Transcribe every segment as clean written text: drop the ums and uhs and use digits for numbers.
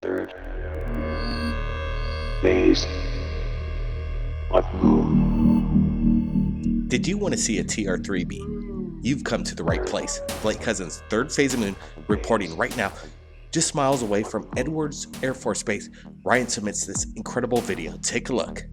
Third phase of moon. Did you want to see a TR3B? You've come to the right place. Blake Cousins' Third Phase of Moon reporting right now, just miles away from Edwards Air Force Base. Ryan submits this incredible video. Take a look.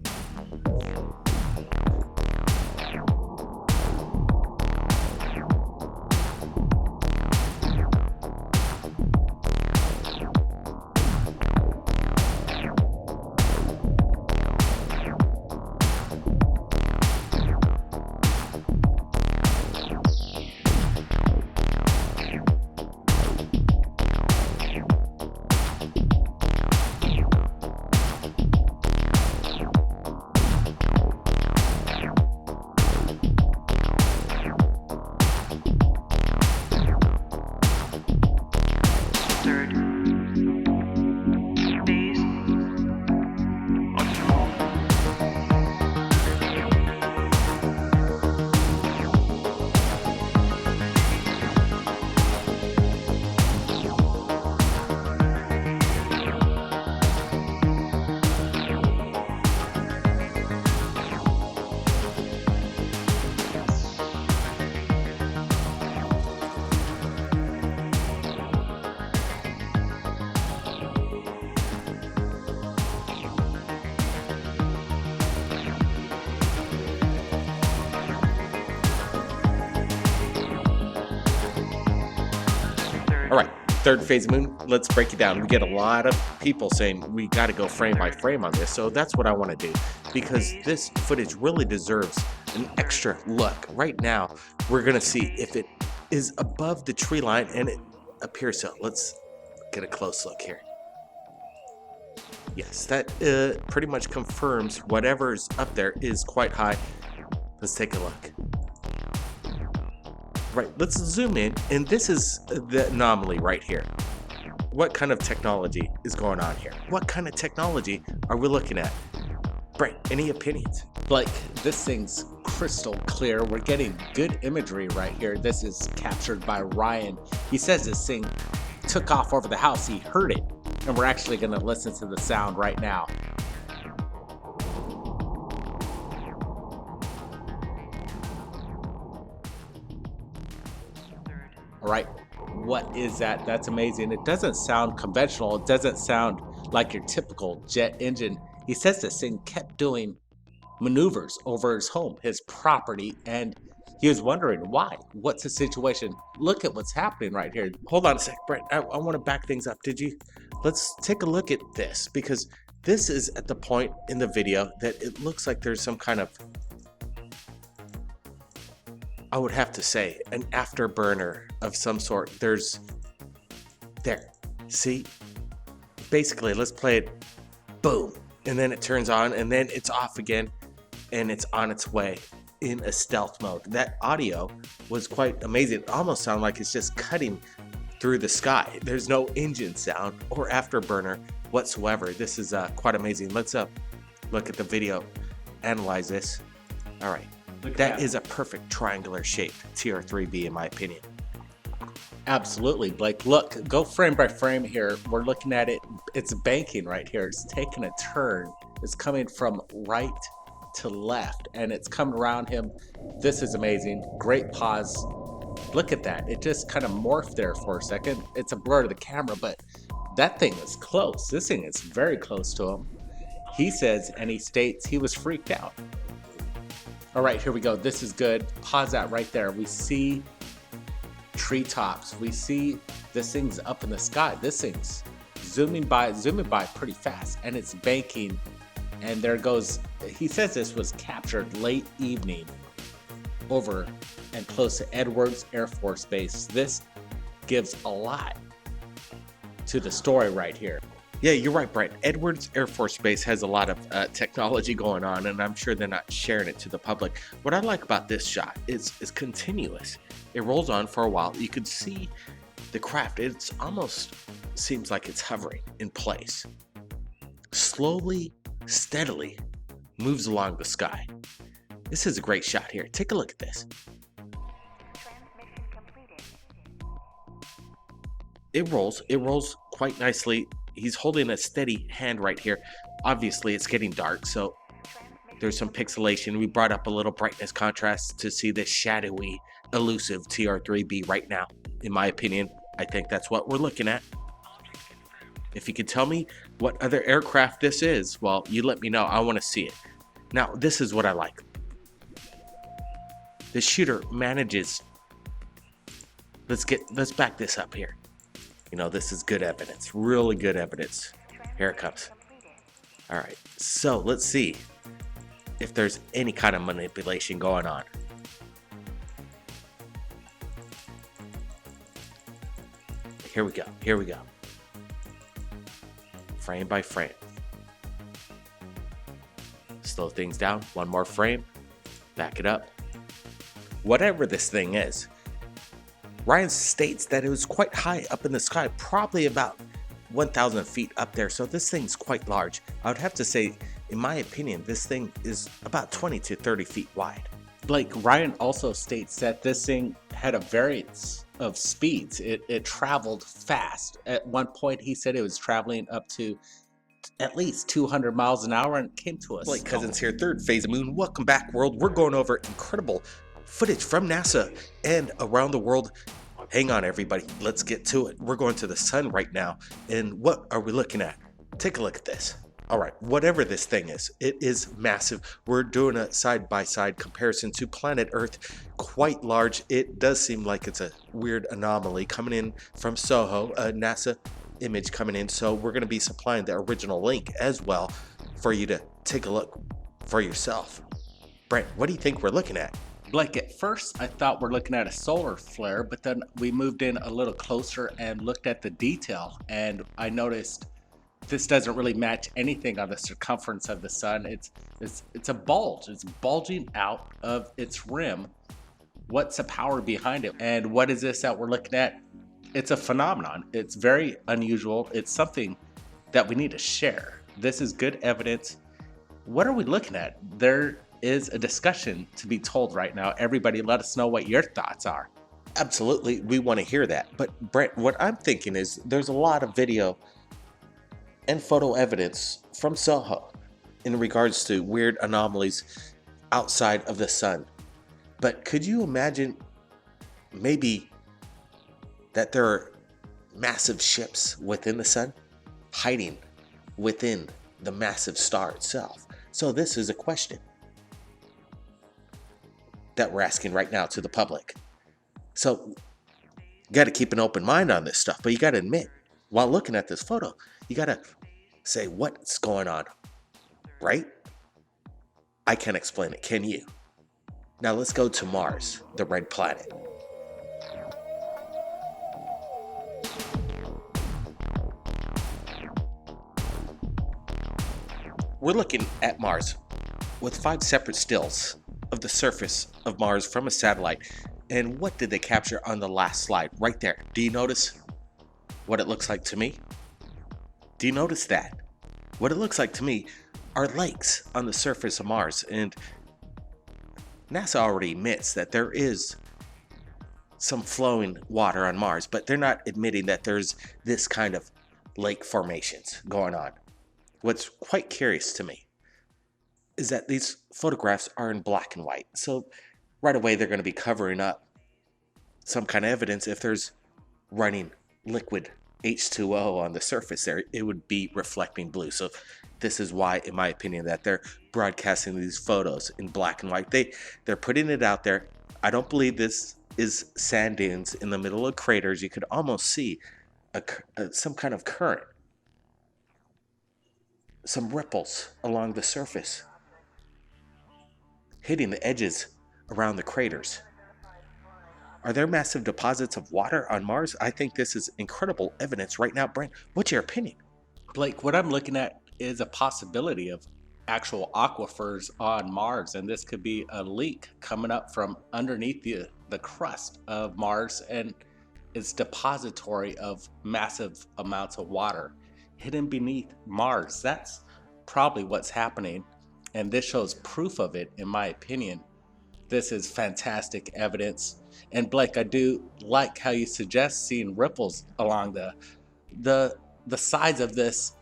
All right, Third Phase of Moon, let's break it down. We get a lot of people saying we got to go frame by frame on this, so that's what I want to do, because this footage really deserves an extra look. Right now, we're going to see if it is above the tree line, and it appears so. Let's get a close look here. Yes, that pretty much confirms whatever's up there is quite high. Let's take a look. Right, let's zoom in, and this is the anomaly right here. What kind of technology is going on here? What kind of technology are we looking at? Brent, any opinions? Blake, this thing's crystal clear. We're getting good imagery right here. This is captured by Ryan. He says this thing took off over the house. He heard it, and we're actually going to listen to the sound right now. All right, what is that? That's amazing. It doesn't sound conventional. It doesn't sound like your typical jet engine. He says this thing kept doing maneuvers over his home, his property, and he was wondering why. What's the situation? Look at what's happening right here. Hold on a sec, Brent. I want to back things up. Let's take a look at this, because this is at the point in the video that it looks like there's some kind of, I would have to say, an afterburner of some sort. There. See? Basically, let's play it. Boom. And then it turns on, and then it's off again, and it's on its way in a stealth mode. That audio was quite amazing. It almost sounded like it's just cutting through the sky. There's no engine sound or afterburner whatsoever. This is quite amazing. Let's look at the video, analyze this. All right. That is a perfect triangular shaped TR3B in my opinion. Absolutely, Blake. Look, go frame by frame here. We're looking at it. It's banking right here. It's taking a turn. It's coming from right to left, and it's coming around him. This is amazing. Great pause. Look at that. It just kind of morphed there for a second. It's a blur to the camera, but that thing is close. This thing is very close to him. He says, and he states, he was freaked out. All right, here we go. This is good. Pause that right there. We see treetops. We see this thing's up in the sky. This thing's zooming by pretty fast, and it's banking. And there goes, he says this was captured late evening over and close to Edwards Air Force Base. This gives a lot to the story right here. Yeah, you're right, Brian. Edwards Air Force Base has a lot of technology going on, and I'm sure they're not sharing it to the public. What I like about this shot is continuous. It rolls on for a while. You can see the craft. It's almost seems like it's hovering in place. Slowly, steadily moves along the sky. This is a great shot here. Take a look at this. It rolls quite nicely he's holding a steady hand right here. Obviously, it's getting dark, so there's some pixelation. We brought up a little brightness contrast to see this shadowy, elusive TR3B right now. In my opinion, I think that's what we're looking at. If you could tell me what other aircraft this is, well, you let me know. I want to see it. Now, this is what I like. The shooter manages. Let's back this up here. You know, this is good evidence, really good evidence. Here it comes. All right, so let's see if there's any kind of manipulation going on. Here we go. Frame by frame. Slow things down, one more frame, back it up. Whatever this thing is, Ryan states that it was quite high up in the sky, probably about 1,000 feet up there, so this thing's quite large. I would have to say, in my opinion, this thing is about 20 to 30 feet wide. Blake, Ryan also states that this thing had a variance of speeds. It traveled fast. At one point, he said it was traveling up to at least 200 miles an hour and came to us. Blake Cousins here, Third Phase of Moon. Welcome back, world. We're going over incredible footage from NASA and around the world. Hang on, everybody. Let's get to it. We're going to the sun right now. And what are we looking at? Take a look at this. All right, whatever this thing is, it is massive. We're doing a side-by-side comparison to planet Earth, quite large. It does seem like it's a weird anomaly coming in from SOHO, a NASA image coming in. So we're going to be supplying the original link as well for you to take a look for yourself. Brent, what do you think we're looking at? Blake, at first I thought we're looking at a solar flare, but then we moved in a little closer and looked at the detail, and I noticed this doesn't really match anything on the circumference of the sun. It's a bulge. It's bulging out of its rim. What's the power behind it? And what is this that we're looking at? It's a phenomenon. It's very unusual. It's something that we need to share. This is good evidence. What are we looking at? There is a discussion to be told right now. Everybody, let us know what your thoughts are. Absolutely, we want to hear that. But Brent, what I'm thinking is there's a lot of video and photo evidence from SOHO in regards to weird anomalies outside of the sun. But could you imagine maybe that there are massive ships within the sun hiding within the massive star itself? So this is a question that we're asking right now to the public. So you got to keep an open mind on this stuff, but you got to admit, while looking at this photo, you got to say what's going on, right? I can't explain it, can you? Now let's go to Mars, the red planet. We're looking at Mars with 5 separate stills of the surface of Mars from a satellite. And what did they capture on the last slide? Right there. Do you notice what it looks like to me? Do you notice that? What it looks like to me are lakes on the surface of Mars. And NASA already admits that there is some flowing water on Mars, but they're not admitting that there's this kind of lake formations going on. What's quite curious to me is that these photographs are in black and white. So right away, they're going to be covering up some kind of evidence. If there's running liquid H2O on the surface there, it would be reflecting blue. So this is why, in my opinion, that they're broadcasting these photos in black and white. They're putting it out there. I don't believe this is sand dunes in the middle of craters. You could almost see some kind of current, some ripples along the surface, hitting the edges around the craters. Are there massive deposits of water on Mars? I think this is incredible evidence right now. Brent, what's your opinion? Blake, what I'm looking at is a possibility of actual aquifers on Mars, and this could be a leak coming up from underneath the crust of Mars, and it's depository of massive amounts of water hidden beneath Mars. That's probably what's happening, and this shows proof of it, in my opinion. This is fantastic evidence. And Blake, I do like how you suggest seeing ripples along the the size of this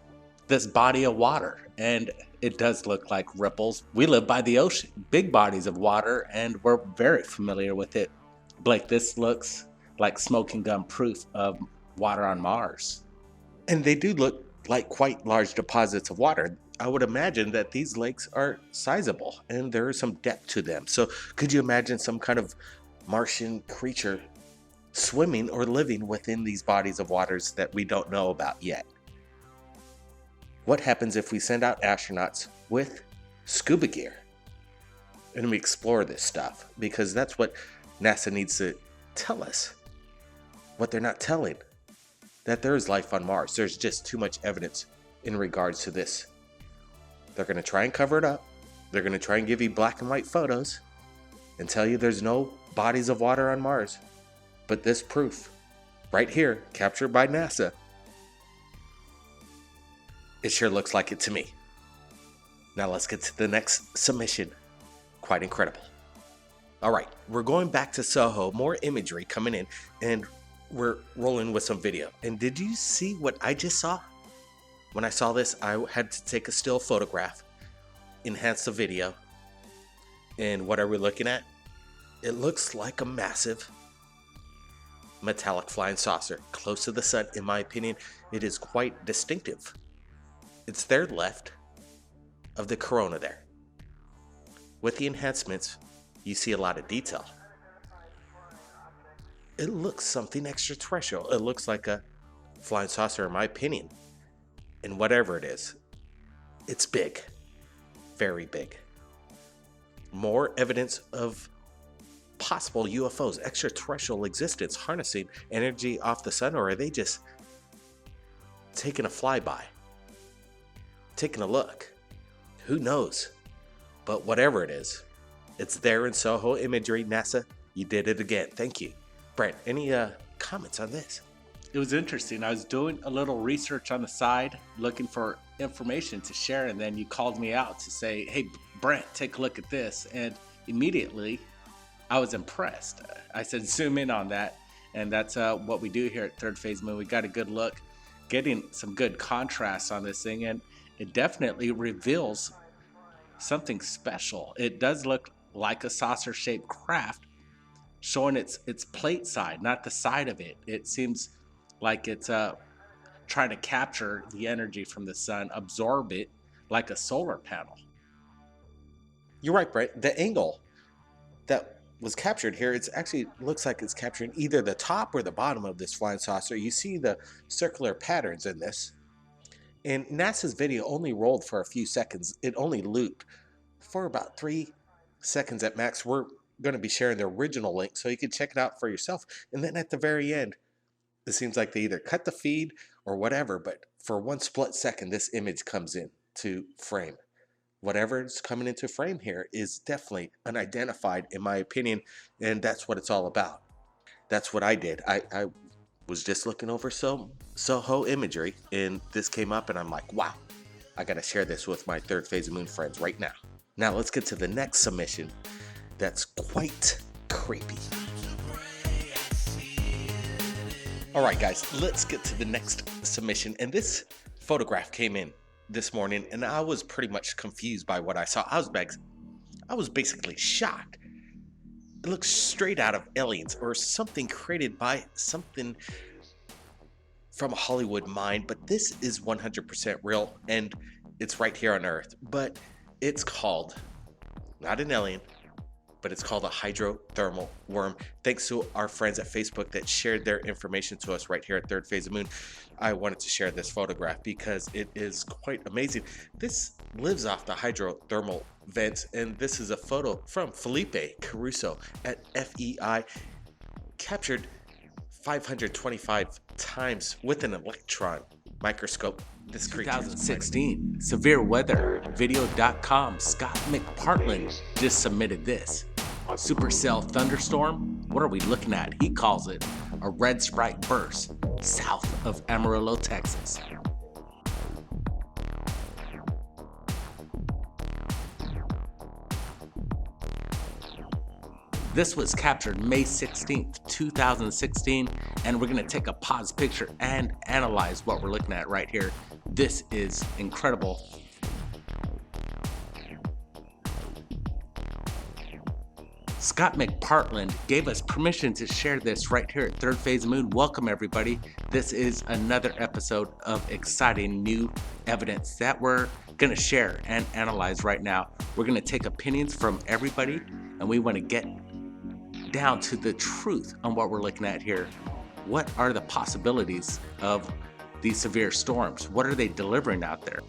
body of water, and it does look like ripples. We live by the ocean, big bodies of water, and we're very familiar with it. Blake, this looks like smoking gun proof of water on Mars. And they do look like quite large deposits of water. I would imagine that these lakes are sizable and there is some depth to them. So could you imagine some kind of Martian creature swimming or living within these bodies of waters that we don't know about yet? What happens if we send out astronauts with scuba gear and we explore this stuff? Because that's what NASA needs to tell us. What they're not telling, that there is life on Mars. There's just too much evidence in regards to this. They're going to try and cover it up. They're going to try and give you black and white photos and tell you there's no bodies of water on Mars. But this proof, right here, captured by NASA, it sure looks like it to me. Now let's get to the next submission. Quite incredible. All right, we're going back to Soho. More imagery coming in, and we're rolling with some video. And did you see what I just saw? When I saw this, I had to take a still photograph, enhance the video. And what are we looking at? It looks like a massive metallic flying saucer close to the sun. In my opinion, it is quite distinctive. It's there left of the corona there. With the enhancements, you see a lot of detail. It looks something extraterrestrial. It looks like a flying saucer, in my opinion. And whatever it is, it's big. Very big. More evidence of possible UFOs, extraterrestrial existence, harnessing energy off the sun, or are they just taking a flyby? Taking a look? Who knows? But whatever it is, it's there in Soho imagery. NASA, you did it again. Thank you. Brent, any comments on this? It was interesting. I was doing a little research on the side, looking for information to share, and then you called me out to say, hey, Brent, take a look at this. And immediately, I was impressed. I said, zoom in on that. And that's what we do here at Third Phase Moon. We got a good look, getting some good contrast on this thing, and it definitely reveals something special. It does look like a saucer-shaped craft, showing its plate side, not the side of it. It seems like it's trying to capture the energy from the sun, absorb it like a solar panel. You're right, Brent. The angle that was captured here, it actually looks like it's capturing either the top or the bottom of this flying saucer. You see the circular patterns in this. And NASA's video only rolled for a few seconds. It only looped for about 3 seconds at max. We're going to be sharing the original link so you can check it out for yourself. And then at the very end, it seems like they either cut the feed or whatever, but for 1 split second, this image comes in to frame. Whatever is coming into frame here is definitely unidentified, in my opinion, and that's what it's all about. That's what I did. I was just looking over Soho imagery, and this came up, and I'm like, wow, I got to share this with my Third Phase of Moon friends right now. Now let's get to the next submission that's quite creepy. All right, guys, let's get to the next submission, and this photograph came in this morning, and I was pretty much confused by what I saw. I was basically shocked. It looks straight out of Aliens or something created by something from a Hollywood mind, but this is 100% real, and it's right here on Earth. But it's called, not an alien, but it's called a hydrothermal worm. Thanks to our friends at Facebook that shared their information to us right here at Third Phase of Moon. I wanted to share this photograph because it is quite amazing. This lives off the hydrothermal vents, and this is a photo from Felipe Caruso at FEI, captured 525 times with an electron microscope. This creature 2016, severe weather, video.com, Scott McPartland just submitted this. Supercell thunderstorm? What are we looking at? He calls it a red sprite burst south of Amarillo, Texas. This was captured May 16th, 2016, and we're going to take a pause picture and analyze what we're looking at right here. This is incredible. Scott McPartland gave us permission to share this right here at Third Phase of Moon. Welcome everybody. This is another episode of exciting new evidence that we're going to share and analyze right now. We're going to take opinions from everybody, and we want to get down to the truth on what we're looking at here. What are the possibilities of these severe storms? What are they delivering out there?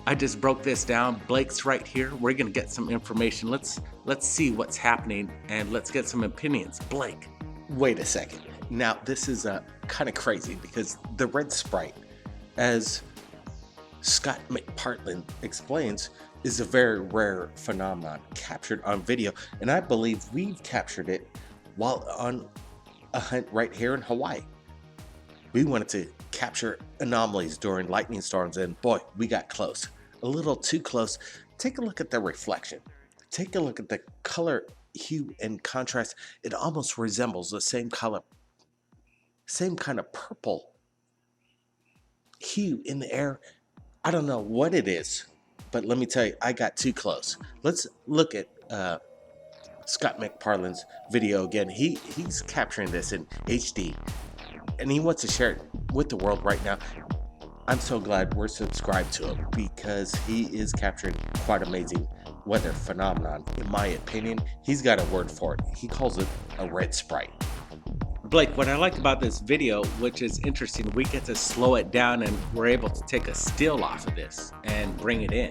I just broke this down. Blake's right here. We're gonna get some information. Let's see what's happening and let's get some opinions. Blake. Wait a second. Now, this is kind of crazy because the red sprite, as Scott McPartland explains, is a very rare phenomenon captured on video. And I believe we've captured it while on a hunt right here in Hawaii. We wanted to capture anomalies during lightning storms, and boy, we got close. A little too close. Take a look at the reflection. Take a look at the color, hue, and contrast. It almost resembles the same color, same kind of purple hue in the air. I don't know what it is, but let me tell you, I got too close. Let's look at Scott McPartland's video again. He's capturing this in HD, and he wants to share it with the world right now. I'm so glad we're subscribed to him because he is capturing quite amazing weather phenomenon. In my opinion, he's got a word for it. He calls it a red sprite. Blake, what I like about this video, which is interesting, we get to slow it down and we're able to take a still off of this and bring it in,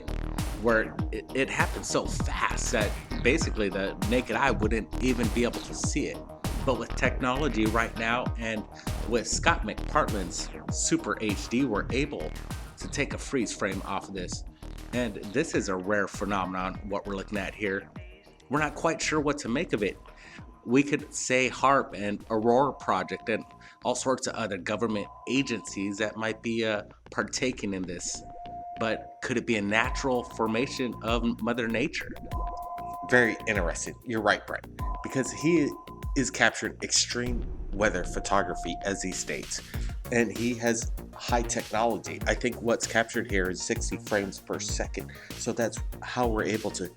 where it happens so fast that basically the naked eye wouldn't even be able to see it. But with technology right now and with Scott McPartland's Super HD, we're able to take a freeze frame off of this. And this is a rare phenomenon, what we're looking at here. We're not quite sure what to make of it. We could say HARP and Aurora Project and all sorts of other government agencies that might be partaking in this. But could it be a natural formation of Mother Nature? Very interesting. You're right, Brett, because he is capturing extreme weather photography, as he states, and he has high technology. I think what's captured here is 60 frames per second, so that's how we're able to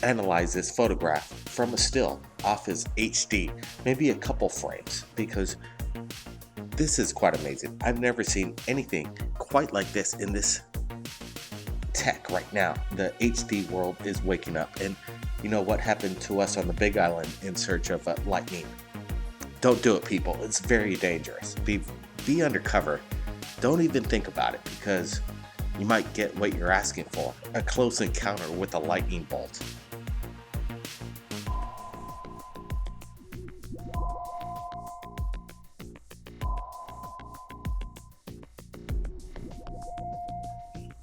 analyze this photograph from a still off his HD, maybe a couple frames, because this is quite amazing. I've never seen anything quite like this in this tech right now. The HD world is waking up, and you know what happened to us on the Big Island in search of lightning. Don't do it, people. It's very dangerous. Be undercover. Don't even think about it, because you might get what you're asking for, a close encounter with a lightning bolt.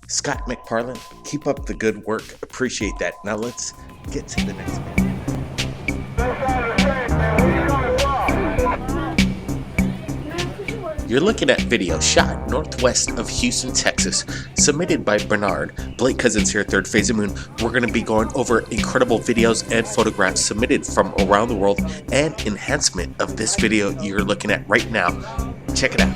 Scott McPartland, keep up the good work. Appreciate that. Now let's get to the next one. You're looking at video shot northwest of Houston, Texas, submitted by Bernard. Blake Cousins here at Third Phase of Moon. We're going to be going over incredible videos and photographs submitted from around the world and enhancement of this video you're looking at right now. Check it out.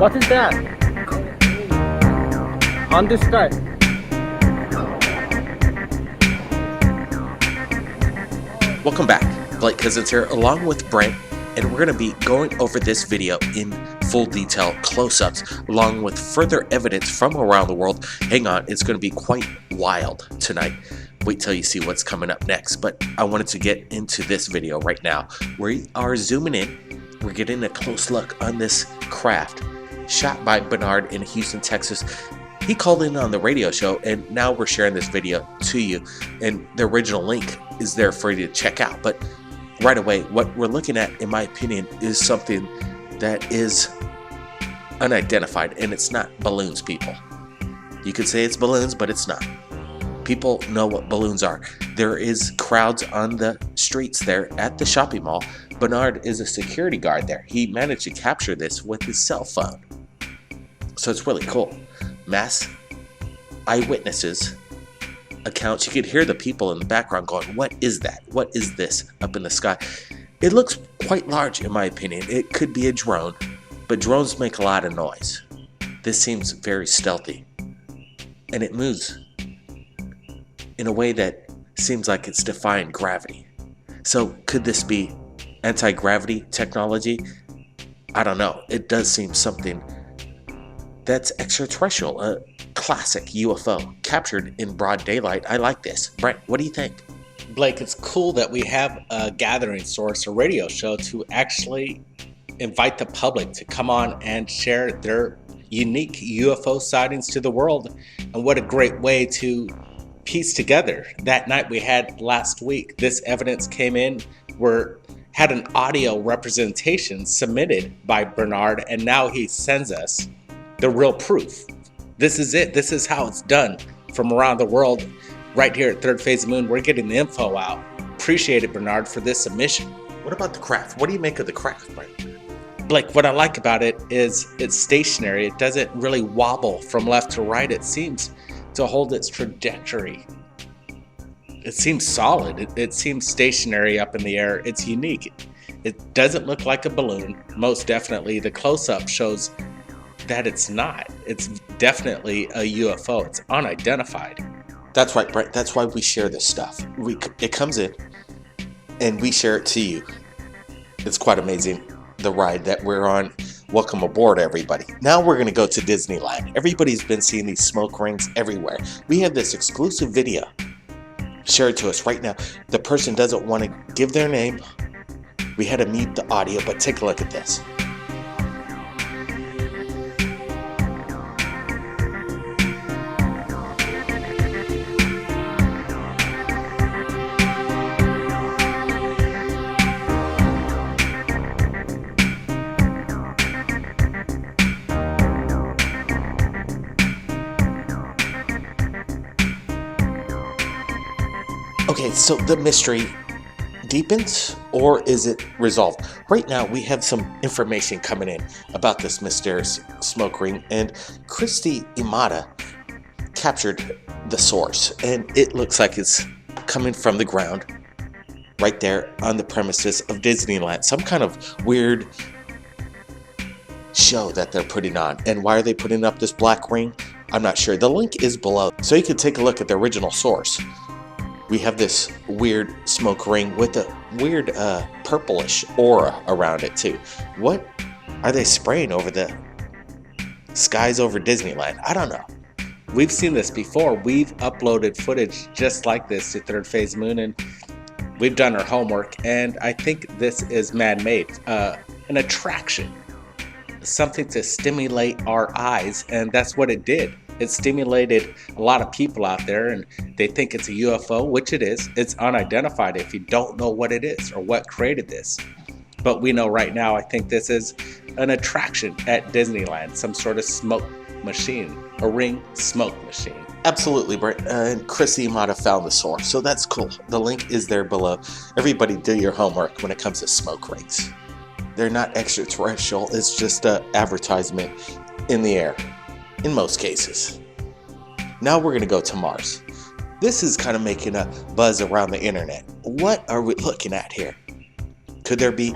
What is that? On the sky. Welcome back. Blake Cousins here, along with Brent, and we're going to be going over this video in full detail, close-ups, along with further evidence from around the world. Hang on, it's going to be quite wild tonight. Wait till you see what's coming up next, but I wanted to get into this video right now. We are zooming in. We're getting a close look on this craft shot by Bernard in Houston, Texas. He called in on the radio show, and now we're sharing this video to you, and the original link is there for you to check out. But right away, what we're looking at, in my opinion, is something that is unidentified, and it's not balloons, people. You could say it's balloons, but it's not. People know what balloons are. There is crowds on the streets there at the shopping mall. Bernard is a security guard there. He managed to capture this with his cell phone. So it's really cool. Mass eyewitnesses accounts. You could hear the people in the background going, what is that? What is this up in the sky? It looks quite large, in my opinion. It could be a drone, but drones make a lot of noise. This seems very stealthy, and it moves in a way that seems like it's defying gravity. So could this be anti-gravity technology? I don't know. It does seem something that's extraterrestrial, a classic UFO captured in broad daylight. I like this. Brent, what do you think? Blake, it's cool that we have a gathering source, a radio show, to actually invite the public to come on and share their unique UFO sightings to the world. And what a great way to piece together. That night we had last week, this evidence came in, had an audio representation submitted by Bernard, and now he sends us the real proof. This is it. This is how it's done from around the world. Right here at Third Phase of Moon, we're getting the info out. Appreciate it, Bernard, for this submission. What about the craft? What do you make of the craft, Brent? Blake, what I like about it is it's stationary. It doesn't really wobble from left to right. It seems to hold its trajectory. It seems solid. It seems stationary up in the air. It's unique. It doesn't look like a balloon. Most definitely, the close-up shows that it's not. It's definitely a UFO. It's unidentified. That's right, Brent. That's why we share this stuff. It comes in, and we share it to you. It's quite amazing, the ride that we're on. Welcome aboard, everybody. Now we're going to go to Disneyland. Everybody's been seeing these smoke rings everywhere. We have this exclusive video shared to us right now. The person doesn't want to give their name. We had to mute the audio, but take a look at this. Okay, so the mystery deepens, or is it resolved? Right now, we have some information coming in about this mysterious smoke ring, and Christy Imada captured the source, and it looks like it's coming from the ground right there on the premises of Disneyland. Some kind of weird show that they're putting on. And why are they putting up this black ring? I'm not sure. The link is below, so you can take a look at the original source. We have this weird smoke ring with a weird purplish aura around it too. What are they spraying over the skies over Disneyland? I don't know. We've seen this before. We've uploaded footage just like this to Third Phase Moon, and we've done our homework, and I think this is man-made. An attraction. Something to stimulate our eyes, and that's what it did. It stimulated a lot of people out there, and they think it's a UFO, which it is. It's unidentified if you don't know what it is or what created this. But we know right now, I think this is an attraction at Disneyland, some sort of smoke machine, a ring smoke machine. Absolutely, Brent. And Chrissy might have found the source, so that's cool. The link is there below. Everybody do your homework when it comes to smoke rings. They're not extraterrestrial. It's just an advertisement in the air, in most cases. Now we're going to go to Mars. This is kind of making a buzz around the internet. What are we looking at here? Could there be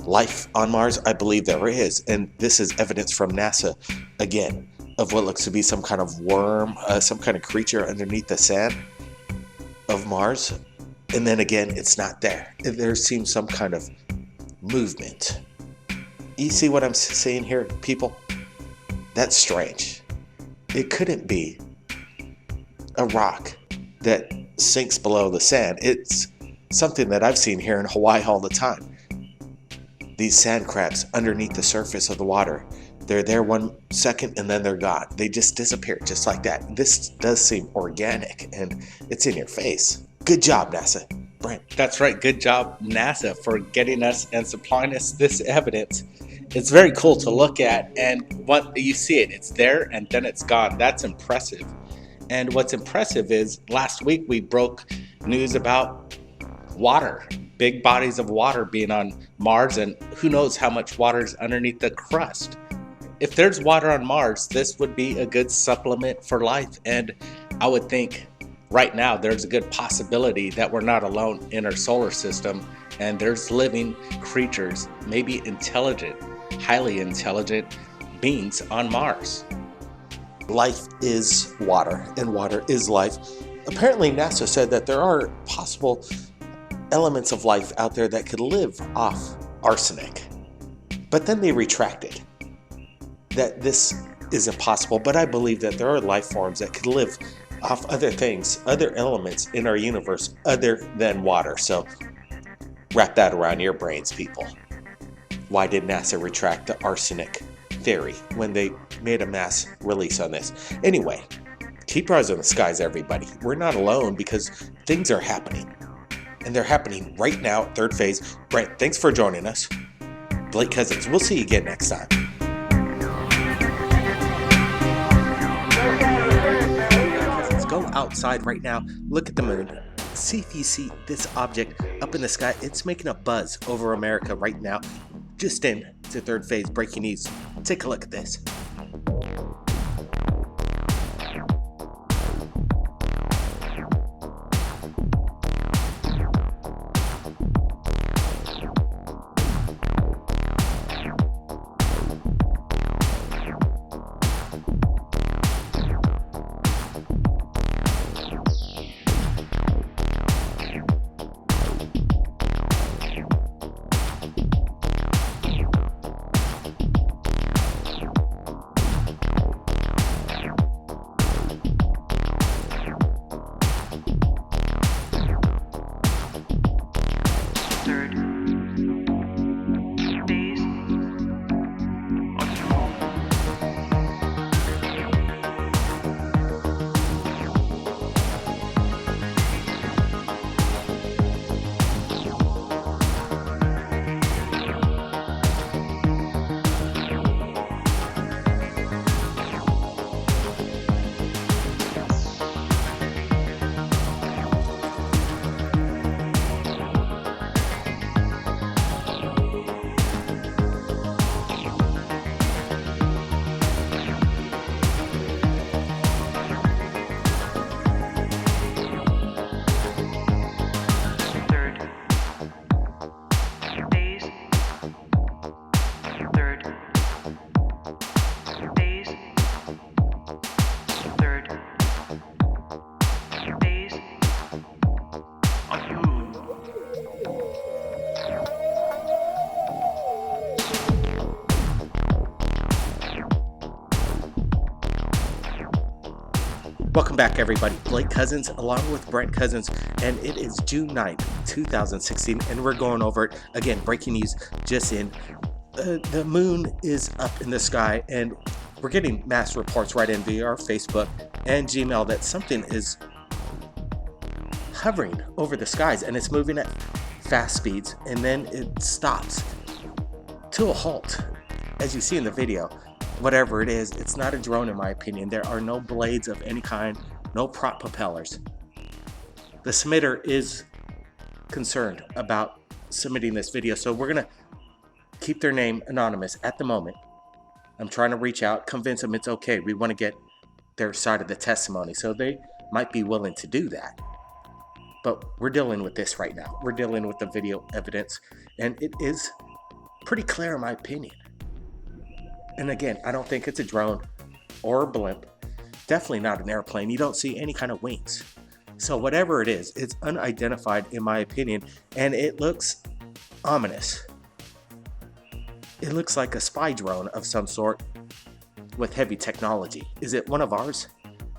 life on Mars? I believe there is. And this is evidence from NASA, again, of what looks to be some kind of worm, some kind of creature underneath the sand of Mars. And then again, it's not there. There seems some kind of movement. You see what I'm saying here, people? That's strange. It couldn't be a rock that sinks below the sand. It's something that I've seen here in Hawaii all the time. These sand crabs underneath the surface of the water. They're there 1 second and then they're gone. They just disappear just like that. This does seem organic and it's in your face. Good job, NASA. Brent. That's right. Good job, NASA, for getting us and supplying us this evidence. It's very cool to look at, and what you see it's there and then it's gone. That's impressive. And what's impressive is last week we broke news about water, big bodies of water being on Mars, and who knows how much water is underneath the crust. If there's water on Mars, this would be a good supplement for life, and I would think right now there's a good possibility that we're not alone in our solar system, and there's living creatures, maybe intelligent, highly intelligent beings on Mars. Life is water, and water is life. Apparently, NASA said that there are possible elements of life out there that could live off arsenic. But then they retracted that this is impossible. But I believe that there are life forms that could live off other things, other elements in our universe other than water. So wrap that around your brains, people. Why did NASA retract the arsenic theory when they made a mass release on this? Anyway, keep your eyes on the skies, everybody. We're not alone because things are happening. And they're happening right now at Third Phase. Brent, thanks for joining us. Blake Cousins, we'll see you again next time. Cousins, go outside right now. Look at the moon. See if you see this object up in the sky. It's making a buzz over America right now. Just in to Third Phase breaking news. Take a look at this. Welcome back, everybody. Blake Cousins along with Brent Cousins, and it is June 9th, 2016, and we're going over it again. Breaking news just in. The moon is up in the sky, and we're getting mass reports right in via our Facebook and Gmail that something is hovering over the skies, and it's moving at fast speeds, and then it stops to a halt. As you see in the video, whatever it is, it's not a drone in my opinion. There are no blades of any kind, no prop propellers. The submitter is concerned about submitting this video, so we're gonna keep their name anonymous at the moment. I'm trying to reach out, convince them it's okay. We want to get their side of the testimony, so they might be willing to do that. But we're dealing with this right now. We're dealing with the video evidence, and it is pretty clear in my opinion. And again, I don't think it's a drone or a blimp. Definitely not an airplane. You don't see any kind of wings. So whatever it is, it's unidentified in my opinion, and it looks ominous. It looks like a spy drone of some sort with heavy technology. Is it one of ours?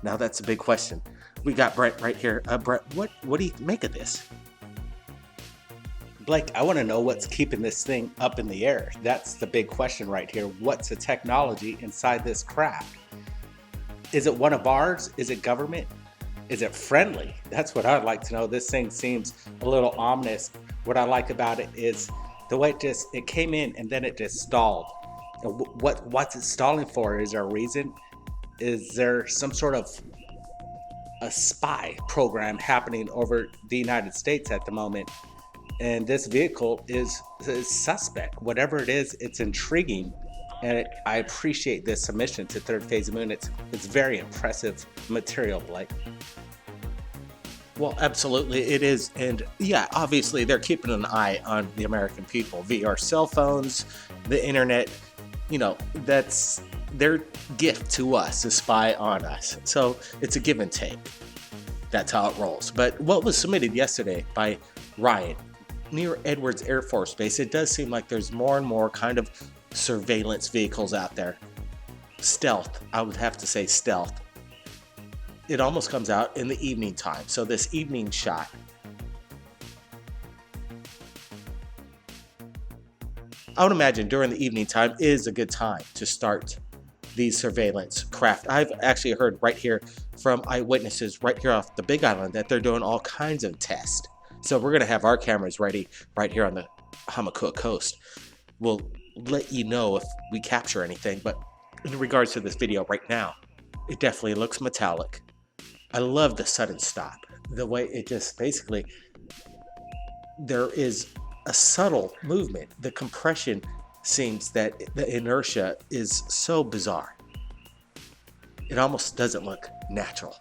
Now that's a big question. We got Brett right here. Brett, what do you make of this? Blake, I want to know what's keeping this thing up in the air. That's the big question right here. What's the technology inside this craft? Is it one of ours? Is it government? Is it friendly? That's what I'd like to know. This thing seems a little ominous. What I like about it is the way it came in and then it just stalled. What's it stalling for? Is there a reason? Is there some sort of a spy program happening over the United States at the moment? And this vehicle is suspect. Whatever it is, it's intriguing. And I appreciate this submission to Third Phase of Moon. It's very impressive material, Blake. Well, absolutely it is. And yeah, obviously they're keeping an eye on the American people via our cell phones, the internet. You know, that's their gift to us to spy on us. So it's a give and take. That's how it rolls. But what was submitted yesterday by Ryan near Edwards Air Force Base, it does seem like there's more and more kind of surveillance vehicles out there. Stealth, I would have to say stealth. It almost comes out in the evening time. So this evening shot, I would imagine during the evening time is a good time to start these surveillance craft. I've actually heard right here from eyewitnesses right here off the Big Island that they're doing all kinds of tests. So we're going to have our cameras ready right here on the Hamakua coast. We'll let you know if we capture anything, but in regards to this video right now, it definitely looks metallic. I love the sudden stop. The way it just basically, there is a subtle movement. The compression seems that the inertia is so bizarre. It almost doesn't look natural.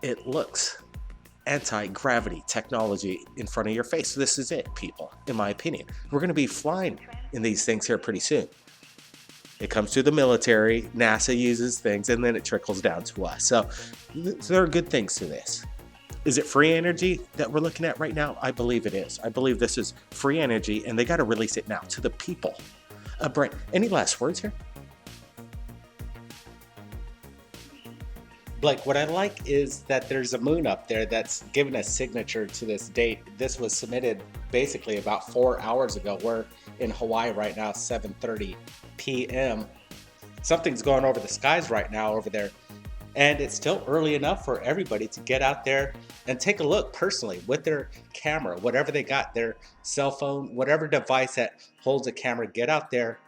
It looks anti-gravity technology in front of your face. This is it, people, in my opinion. We're going to be flying in these things here pretty soon. It comes to the military, NASA uses things, and then it trickles down to us. So there are good things to this. Is it free energy that we're looking at right now? I believe it is. I believe this is free energy, and they got to release it now to the people. Brent, any last words here? Blake, what I like is that there's a moon up there that's given a signature to this date. This was submitted basically about 4 hours ago. We're in Hawaii right now, 7:30 p.m. Something's going over the skies right now over there. And it's still early enough for everybody to get out there and take a look personally with their camera, whatever they got, their cell phone, whatever device that holds a camera, get out there,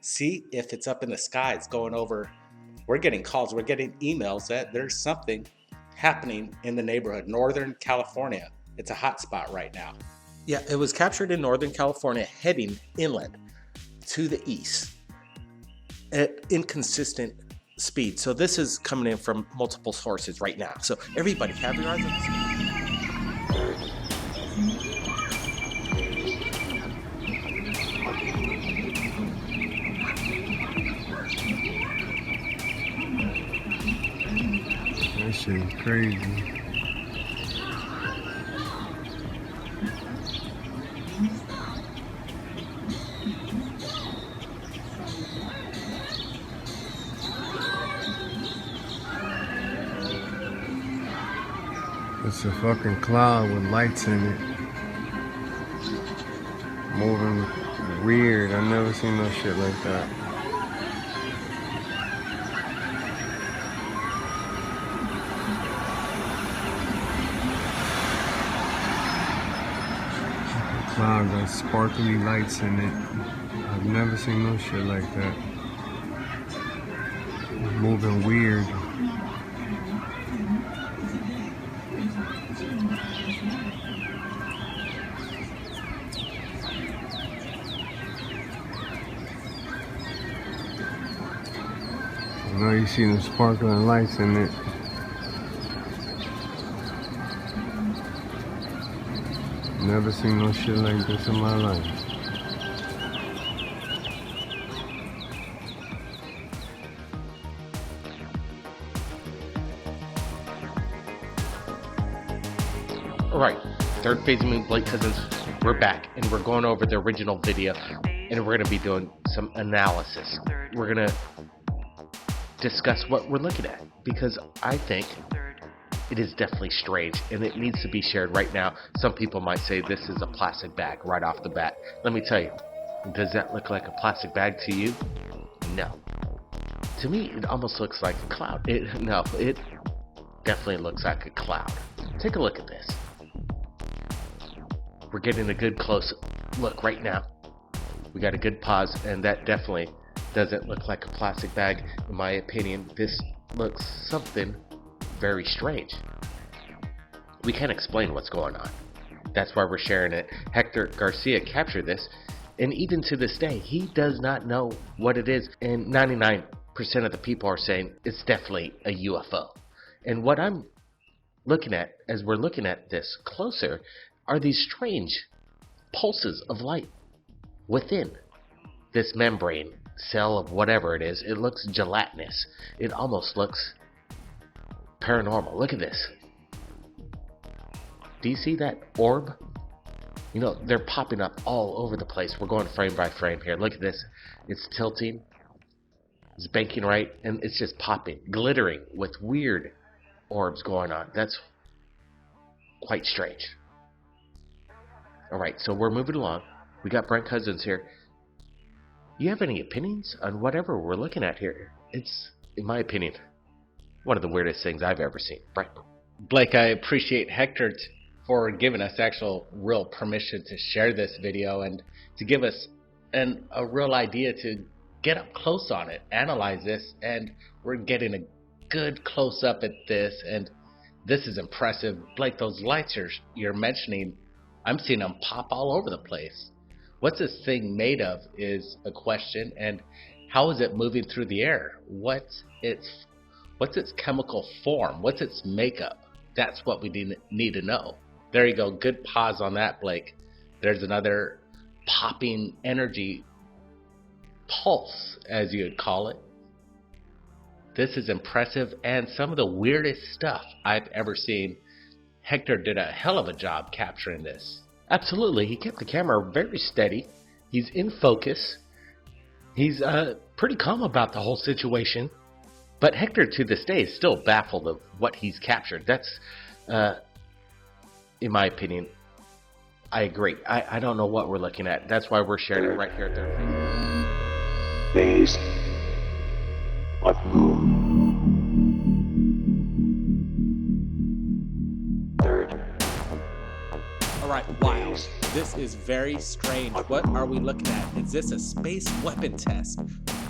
see if it's up in the skies going over. We're getting calls, we're getting emails that there's something happening in the neighborhood, Northern California. It's a hot spot right now. Yeah, it was captured in Northern California, heading inland to the east at inconsistent speed. So this is coming in from multiple sources right now. So everybody, have your eyes on this. That shit's crazy. It's a fucking cloud with lights in it. Moving weird. I've never seen no shit like that. The cloud got sparkly lights in it. I've never seen no shit like that. Moving weird. Now you see the sparkling lights in it. Never seen no shit like this in my life. Alright, Third Phase of Moon, Blake Cousins, we're back, and we're going over the original video, and we're going to be doing some analysis. We're going to discuss what we're looking at, because I think it is definitely strange, and it needs to be shared right now. Some people might say this is a plastic bag right off the bat. Let me tell you, does that look like a plastic bag to you? No. To me, it almost looks like a cloud. It definitely looks like a cloud. Take a look at this. We're getting a good close look right now. We got a good pause, and that definitely doesn't look like a plastic bag. In my opinion, this looks something very strange. We can't explain what's going on. That's why we're sharing it. Hector Garcia captured this, and even to this day, he does not know what it is, and 99% of the people are saying it's definitely a UFO. And what I'm looking at, as we're looking at this closer, are these strange pulses of light within this membrane cell of whatever it is. It looks gelatinous. It almost looks paranormal. Look at this. Do you see that orb? You know, they're popping up all over the place. We're going frame by frame here. Look at this. It's tilting. It's banking right, and it's just popping, glittering with weird orbs going on. That's quite strange. Alright, so we're moving along. We got Brent Cousins here. You have any opinions on whatever we're looking at here? It's, in my opinion, one of the weirdest things I've ever seen. Brent. Blake, I appreciate Hector for giving us actual real permission to share this video and to give us a real idea to get up close on it, analyze this, and we're getting a good close up at this, and this is impressive. Blake, those lights you're mentioning, I'm seeing them pop all over the place. What's this thing made of is a question, and how is it moving through the air? What's its chemical form? What's its makeup? That's what we need to know. There you go. Good pause on that, Blake. There's another popping energy pulse, as you would call it. This is impressive and some of the weirdest stuff I've ever seen. Hector did a hell of a job capturing this. Absolutely. He kept the camera very steady. He's in focus. He's pretty calm about the whole situation. But Hector, to this day, is still baffled of what he's captured. That's, in my opinion, I agree. I don't know what we're looking at. That's why we're sharing it right here at Third Phase of Moon. Alright, wow. This is very strange. What are we looking at? Is this a space weapon test?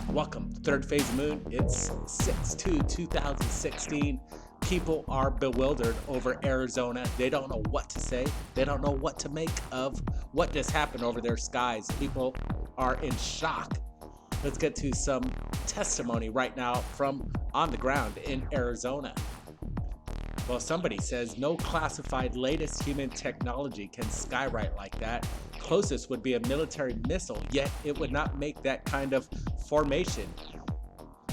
Welcome to Third Phase of Moon. It's 6/2/2016. People are bewildered over Arizona. They don't know what to say. They don't know what to make of what just happened over their skies. People are in shock. Let's get to some testimony right now from on the ground in Arizona. Well, somebody says no classified latest human technology can skywrite like that. Closest would be a military missile, yet it would not make that kind of formation.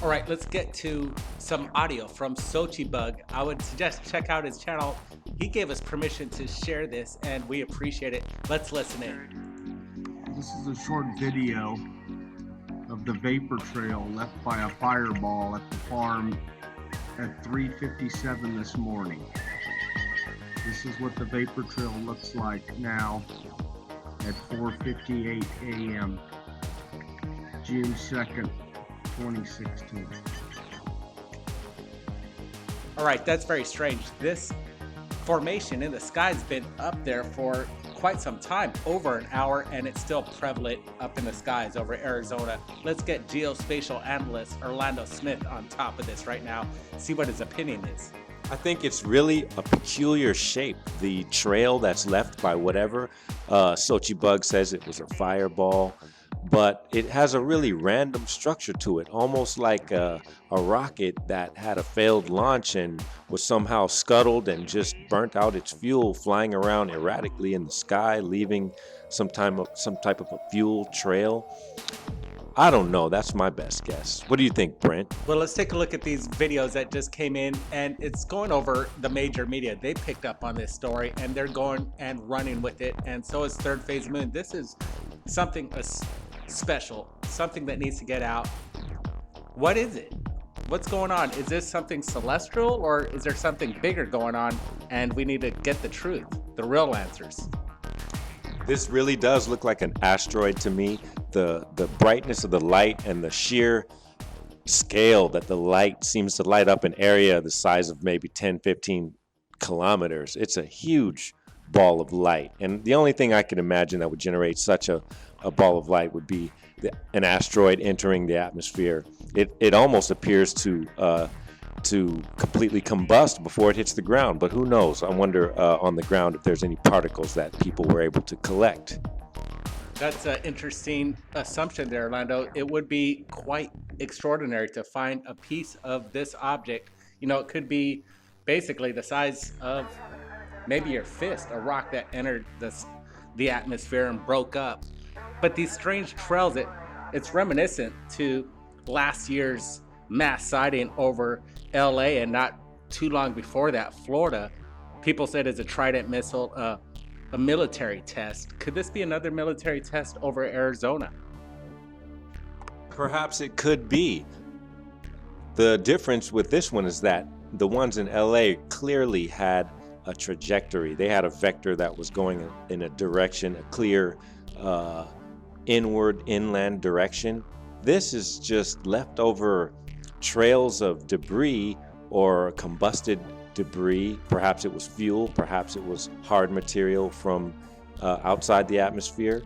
All right, let's get to some audio from Sochi Bug. I would suggest check out his channel. He gave us permission to share this, and we appreciate it. Let's listen in. This is a short video of the vapor trail left by a fireball at the farm at 3:57 this morning. This is what the vapor trail looks like now at 4:58 a.m. June 2nd, 2016. All right, that's very strange. This formation in the sky's been up there for quite some time, over an hour, and it's still prevalent up in the skies over Arizona. Let's get geospatial analyst Orlando Smith on top of this right now, see what his opinion is. I think it's really a peculiar shape. The trail that's left by whatever, Sochi Bug says it was a fireball, but it has a really random structure to it, almost like a rocket that had a failed launch and was somehow scuttled and just burnt out its fuel, flying around erratically in the sky, leaving some type of a fuel trail. I don't know. That's my best guess. What do you think, Brent? Well, let's take a look at these videos that just came in, and it's going over the major media. They picked up on this story and they're going and running with it, and so is Third Phase Moon. This is something special, something that needs to get out. What is it? What's going on? Is this something celestial, or is there something bigger going on and we need to get the truth, the real answers? This really does look like an asteroid to me. The brightness of the light and the sheer scale that the light seems to light up an area the size of maybe 10, 15 kilometers. It's a huge ball of light. And the only thing I can imagine that would generate such a ball of light would be an asteroid entering the atmosphere. It almost appears to completely combust before it hits the ground, but who knows? I wonder on the ground if there's any particles that people were able to collect. That's an interesting assumption there, Orlando. It would be quite extraordinary to find a piece of this object. You know, it could be basically the size of maybe your fist, a rock that entered the atmosphere and broke up. But these strange trails, it's reminiscent to last year's mass sighting over LA, and not too long before that, Florida. People said it's a Trident missile, a military test. Could this be another military test over Arizona? Perhaps it could be. The difference with this one is that the ones in LA clearly had a trajectory. They had a vector that was going in a direction, a clear inland direction. This is just leftover trails of debris or combusted debris. Perhaps it was fuel, perhaps it was hard material from outside the atmosphere,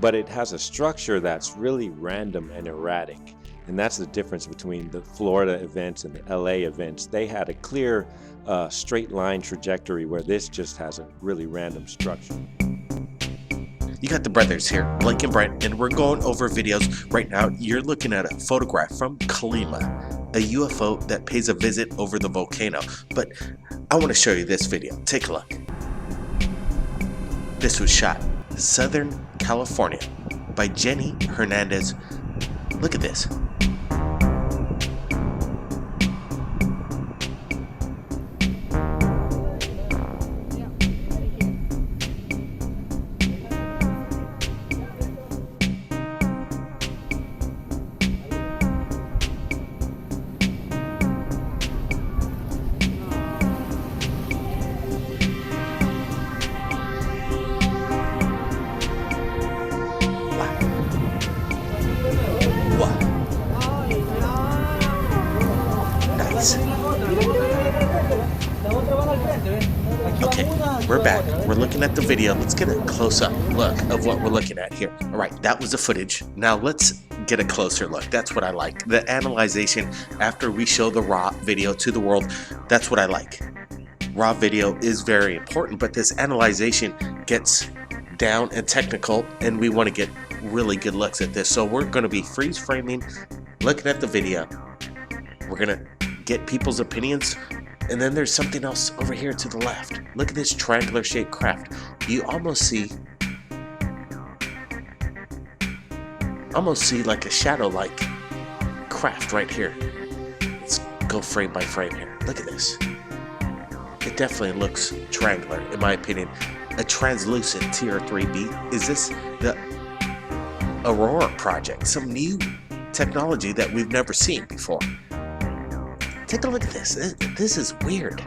but it has a structure that's really random and erratic. And that's the difference between the Florida events and the LA events. They had a clear straight line trajectory, where this just has a really random structure. You got the brothers here, Blake and Brent, and we're going over videos right now. You're looking at a photograph from Colima, a UFO that pays a visit over the volcano. But I want to show you this video. Take a look. This was shot in Southern California by Jenny Hernandez. Look at this. Okay, we're back. We're looking at the video. Let's get a close-up look of what we're looking at here. All right, that was the footage. Now let's get a closer look. That's what I like. The analyzation after we show the raw video to the world, that's what I like. Raw video is very important, but this analyzation gets down and technical, and we want to get really good looks at this. So we're going to be freeze framing, looking at the video. We're going to get people's opinions. And then there's something else over here to the left. Look at this triangular shaped craft. You almost see like a shadow-like craft right here. Let's go frame by frame here. Look at this. It definitely looks triangular, in my opinion. A translucent Tier 3B. Is this the Aurora project? Some new technology that we've never seen before. Take a look at this. This is weird.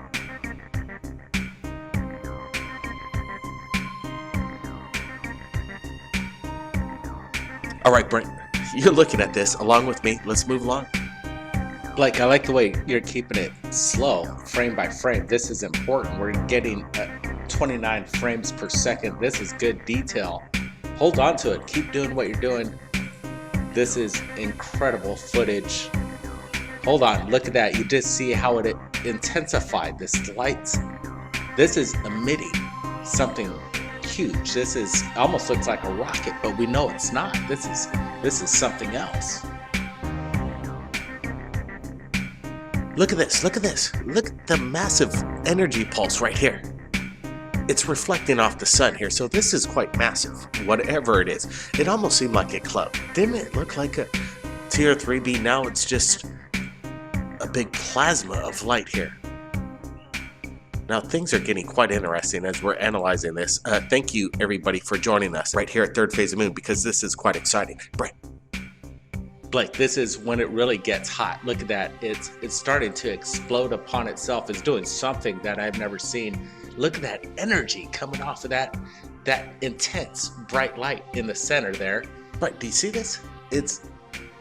All right, Brent, you're looking at this along with me. Let's move along. Blake, I like the way you're keeping it slow, frame by frame. This is important. We're getting 29 frames per second. This is good detail. Hold on to it. Keep doing what you're doing. This is incredible footage. Hold on, look at that. You just see how it intensified this lights. This is emitting something huge. This is almost looks like a rocket, but we know it's not. This is something else. Look at this, look at this. Look at the massive energy pulse right here. It's reflecting off the sun here, so this is quite massive, whatever it is. It almost seemed like a club. Didn't it look like Tier 3b, now it's just a big plasma of light here. Now things are getting quite interesting as we're analyzing this. Thank you everybody for joining us right here at Third Phase of Moon, because this is quite exciting. Brent. Blake, this is when it really gets hot. Look at that. It's starting to explode upon itself. It's doing something that I've never seen. Look at that energy coming off of that intense bright light in the center there. Right, do you see this? It's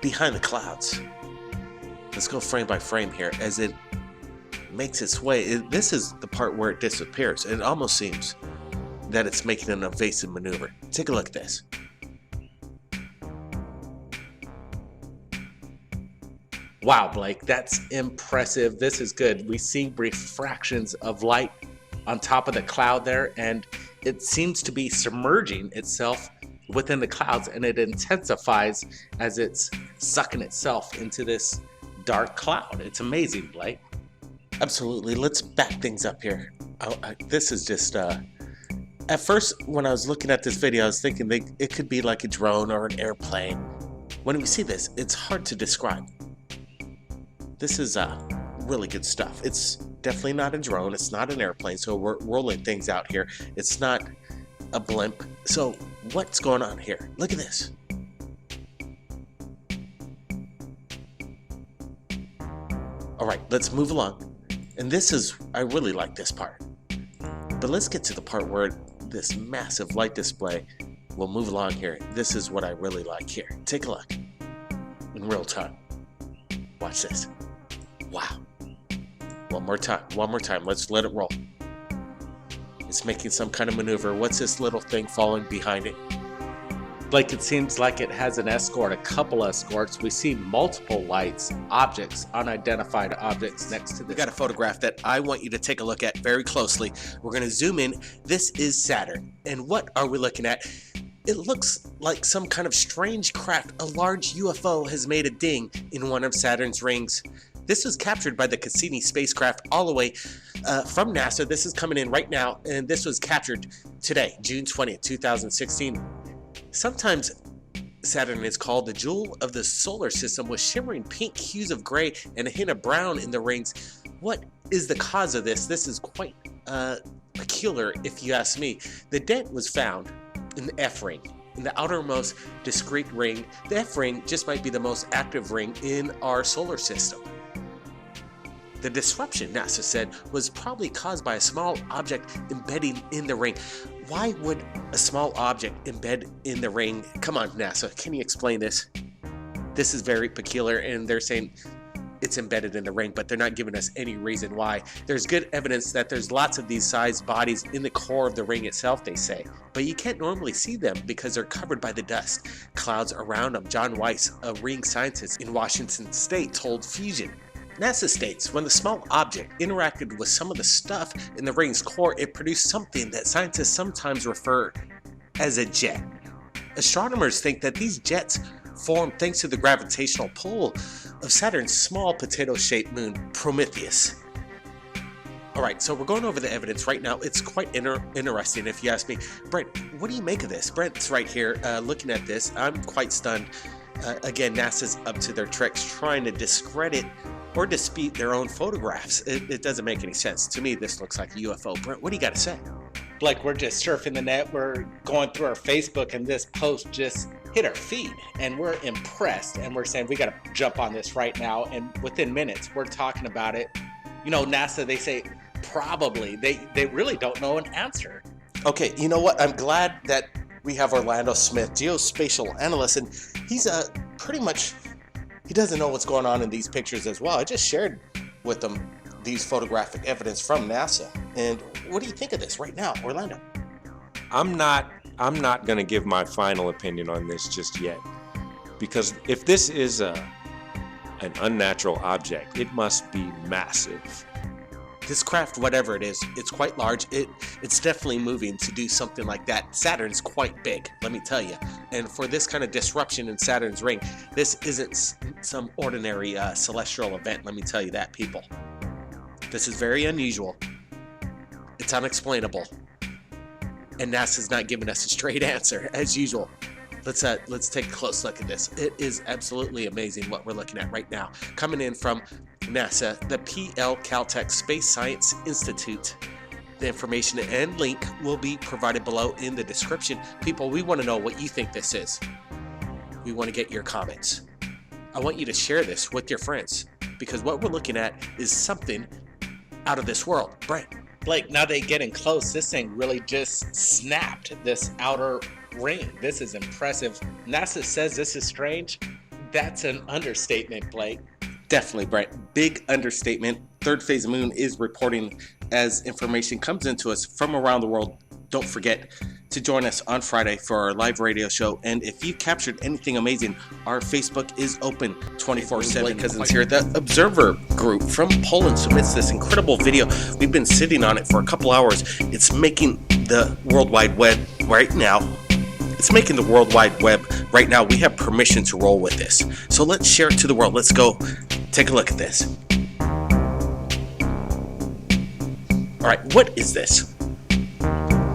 behind the clouds. Let's go frame by frame here as it makes its way. This is the part where it disappears. It almost seems that it's making an evasive maneuver. Take a look at this. Wow, Blake, that's impressive. This is good. We see refractions of light on top of the cloud there, and it seems to be submerging itself within the clouds, and it intensifies as it's sucking itself into this dark cloud. It's amazing, Blake. Absolutely. Let's back things up here. This is just, at first, when I was looking at this video, I was thinking it could be like a drone or an airplane. When we see this, it's hard to describe. This is really good stuff. It's definitely not a drone. It's not an airplane. So we're rolling things out here. It's not a blimp. So what's going on here? Look at this. All right, let's move along. And this is, I really like this part. But let's get to the part where this massive light display will move along here. This is what I really like here. Take a look in real time. Watch this. Wow. One more time. Let's let it roll. It's making some kind of maneuver. What's this little thing falling behind it? Blake, it seems like it has an escort, a couple escorts. We see multiple lights, objects, unidentified objects next to We this. got a photograph that I want you to take a look at very closely. We're going to zoom in. This is Saturn. And what are we looking at? It looks like some kind of strange craft. A large UFO has made a ding in one of Saturn's rings. This was captured by the Cassini spacecraft all the way from NASA. This is coming in right now, and this was captured today, June 20th, 2016. Sometimes Saturn is called the jewel of the solar system, with shimmering pink hues of gray and a hint of brown in the rings. What is the cause of this? This is quite peculiar, if you ask me. The dent was found in the F ring, in the outermost discrete ring. The F ring just might be the most active ring in our solar system. The disruption, NASA said, was probably caused by a small object embedding in the ring. Why would a small object embed in the ring? Come on, NASA, can you explain this? This is very peculiar, and they're saying it's embedded in the ring, but they're not giving us any reason why. There's good evidence that there's lots of these sized bodies in the core of the ring itself, they say, but you can't normally see them because they're covered by the dust clouds around them. John Weiss, a ring scientist in Washington State, told Fusion. NASA states when the small object interacted with some of the stuff in the ring's core, it produced something that scientists sometimes refer as a jet. Astronomers think that these jets form thanks to the gravitational pull of Saturn's small potato-shaped moon, Prometheus. All right, so we're going over the evidence right now. It's quite interesting, if you ask me. Brent, what do you make of this? Brent's right here looking at this. I'm quite stunned. Again, NASA's up to their tricks trying to discredit or dispute their own photographs. It doesn't make any sense. To me, this looks like a UFO. Brent, what do you got to say? Blake, we're just surfing the net. We're going through our Facebook, and this post just hit our feed, and we're impressed, and we're saying we got to jump on this right now. And within minutes, we're talking about it. You know, NASA, they say probably. They really don't know an answer. Okay, you know what? I'm glad that we have Orlando Smith, geospatial analyst, and he's pretty much, he doesn't know what's going on in these pictures as well. I just shared with him these photographic evidence from NASA. And what do you think of this right now, Orlando? I'm not going to give my final opinion on this just yet, because if this is an unnatural object, it must be massive. This craft, whatever it is, it's quite large. It's definitely moving to do something like that. Saturn's quite big, let me tell you. And for this kind of disruption in Saturn's ring, this isn't some ordinary celestial event, let me tell you that, people. This is very unusual. It's unexplainable. And NASA's not giving us a straight answer, as usual. let's take a close look at this. It is absolutely amazing what we're looking at right now. Coming in from NASA, the PL Caltech Space Science Institute. The information and link will be provided below in the description. People, we want to know what you think this is. We want to get your comments. I want you to share this with your friends, because what we're looking at is something out of this world. Brent. Blake, now they're getting close. This thing really just snapped this outer ring. This is impressive. NASA says this is strange. That's an understatement, Blake. Definitely, Brent. Big understatement. Third Phase of Moon is reporting as information comes into us from around the world. Don't forget to join us on Friday for our live radio show. And if you captured anything amazing, our Facebook is open 24/7. Blake Cousins here. The Observer Group from Poland submits this incredible video. We've been sitting on it for a couple hours. It's making the World Wide Web right now. We have permission to roll with this. So let's share it to the world. Let's go take a look at this. All right, what is this?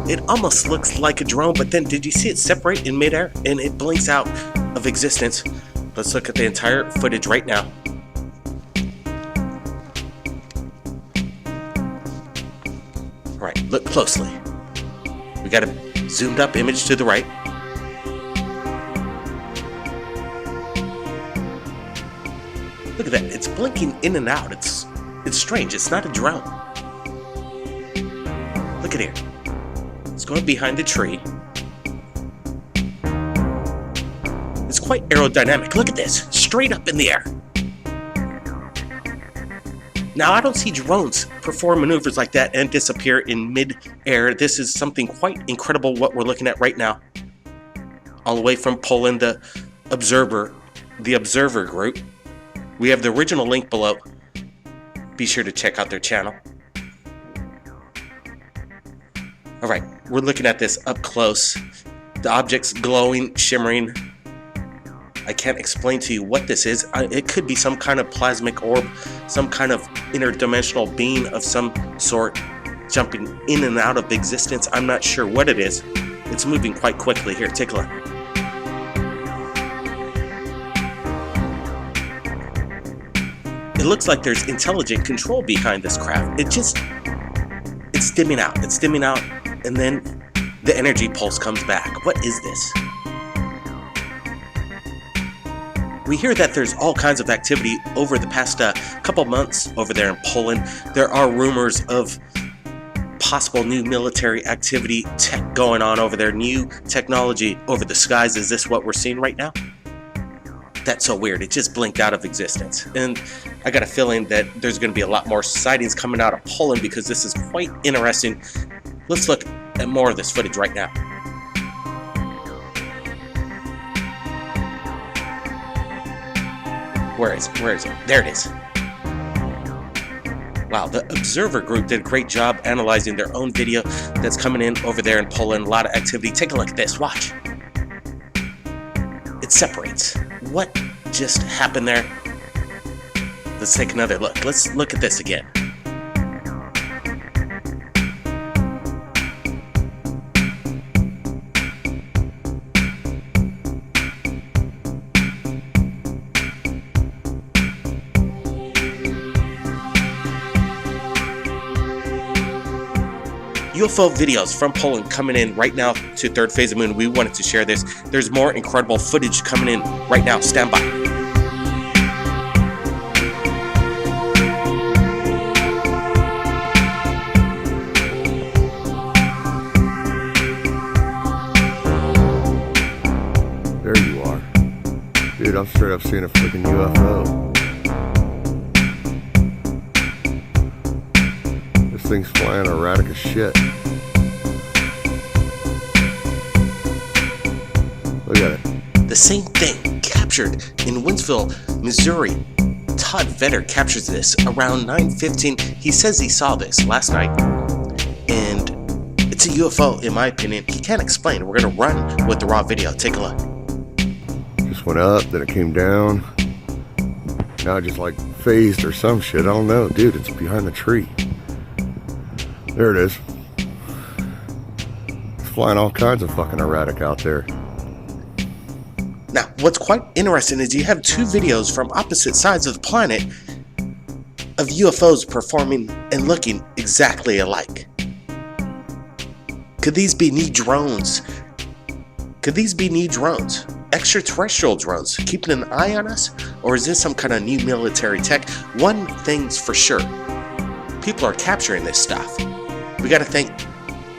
It almost looks like a drone, but then did you see it separate in midair and it blinks out of existence? Let's look at the entire footage right now. All right, look closely. We got a zoomed up image to the right. Look at that, it's blinking in and out. It's strange, it's not a drone. Look at here. It's going behind the tree. It's quite aerodynamic. Look at this, straight up in the air. Now, I don't see drones perform maneuvers like that and disappear in mid-air. This is something quite incredible what we're looking at right now. All the way from Poland, the Observer Group. We have the original link below. Be sure to check out their channel. All right, we're looking at this up close. The object's glowing, shimmering. I can't explain to you what this is. It could be some kind of plasmic orb, some kind of interdimensional being of some sort, jumping in and out of existence. I'm not sure what it is. It's moving quite quickly. Here, take a look. It looks like there's intelligent control behind this craft. It's dimming out, and then the energy pulse comes back. What is this? We hear that there's all kinds of activity over the past couple months over there in Poland. There are rumors of possible new military activity tech going on over there, new technology over the skies. Is this what we're seeing right now? That's so weird. It just blinked out of existence. And I got a feeling that there's going to be a lot more sightings coming out of Poland because this is quite interesting. Let's look at more of this footage right now. Where is it? There it is. Wow, the Observer Group did a great job analyzing their own video that's coming in over there in Poland. A lot of activity. Take a look at this. Watch. It separates. What just happened there? Let's take another look. Let's look at this again. UFO videos from Poland coming in right now to Third Phase of Moon. We wanted to share this. There's more incredible footage coming in right now. Stand by. There you are. Dude, I'm straight up seeing a freaking UFO. This thing's flying erratic as shit. Look at it. The same thing captured in Winsville, Missouri. Todd Vetter captures this around 9:15. He says he saw this last night. And it's a UFO, in my opinion. He can't explain. We're going to run with the raw video. Take a look. Just went up, then it came down. Now it just like phased or some shit. I don't know. Dude, it's behind the tree. There it is. It's flying all kinds of fucking erratic out there. Now, what's quite interesting is you have two videos from opposite sides of the planet of UFOs performing and looking exactly alike. Could these be new drones? Could these be new drones? Extraterrestrial drones keeping an eye on us? Or is this some kind of new military tech? One thing's for sure. People are capturing this stuff. We got to thank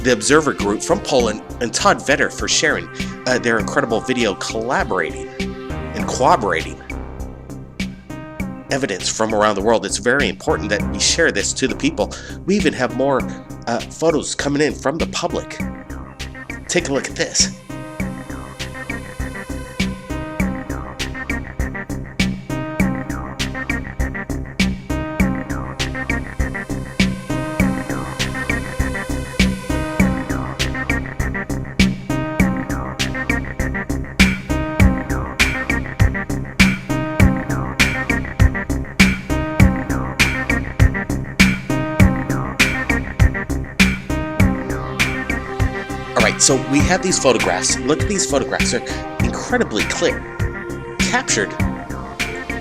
the Observer Group from Poland and Todd Vetter for sharing their incredible video collaborating and corroborating evidence from around the world. It's very important that we share this to the people. We even have more photos coming in from the public. Take a look at this. So we have these photographs. Look at these photographs. They're incredibly clear. Captured.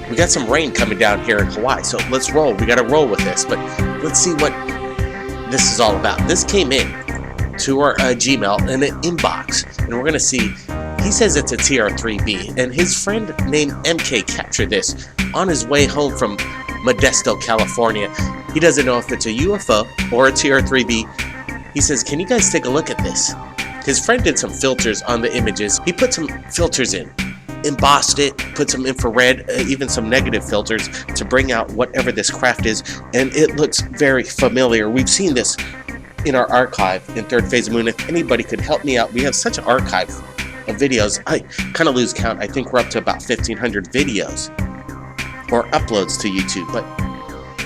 We got some rain coming down here in Hawaii, so let's roll. We got to roll with this, but let's see what this is all about. This came in to our Gmail in an inbox, and we're going to see. He says it's a TR-3B, and his friend named MK captured this on his way home from Modesto, California. He doesn't know if it's a UFO or a TR-3B. He says, can you guys take a look at this? His friend did some filters on the images. He put some filters in, embossed it, put some infrared, even some negative filters to bring out whatever this craft is, and it looks very familiar. We've seen this in our archive in Third Phase of Moon. If anybody could help me out, we have such an archive of videos. I kind of lose count. I think we're up to about 1,500 videos or uploads to YouTube, but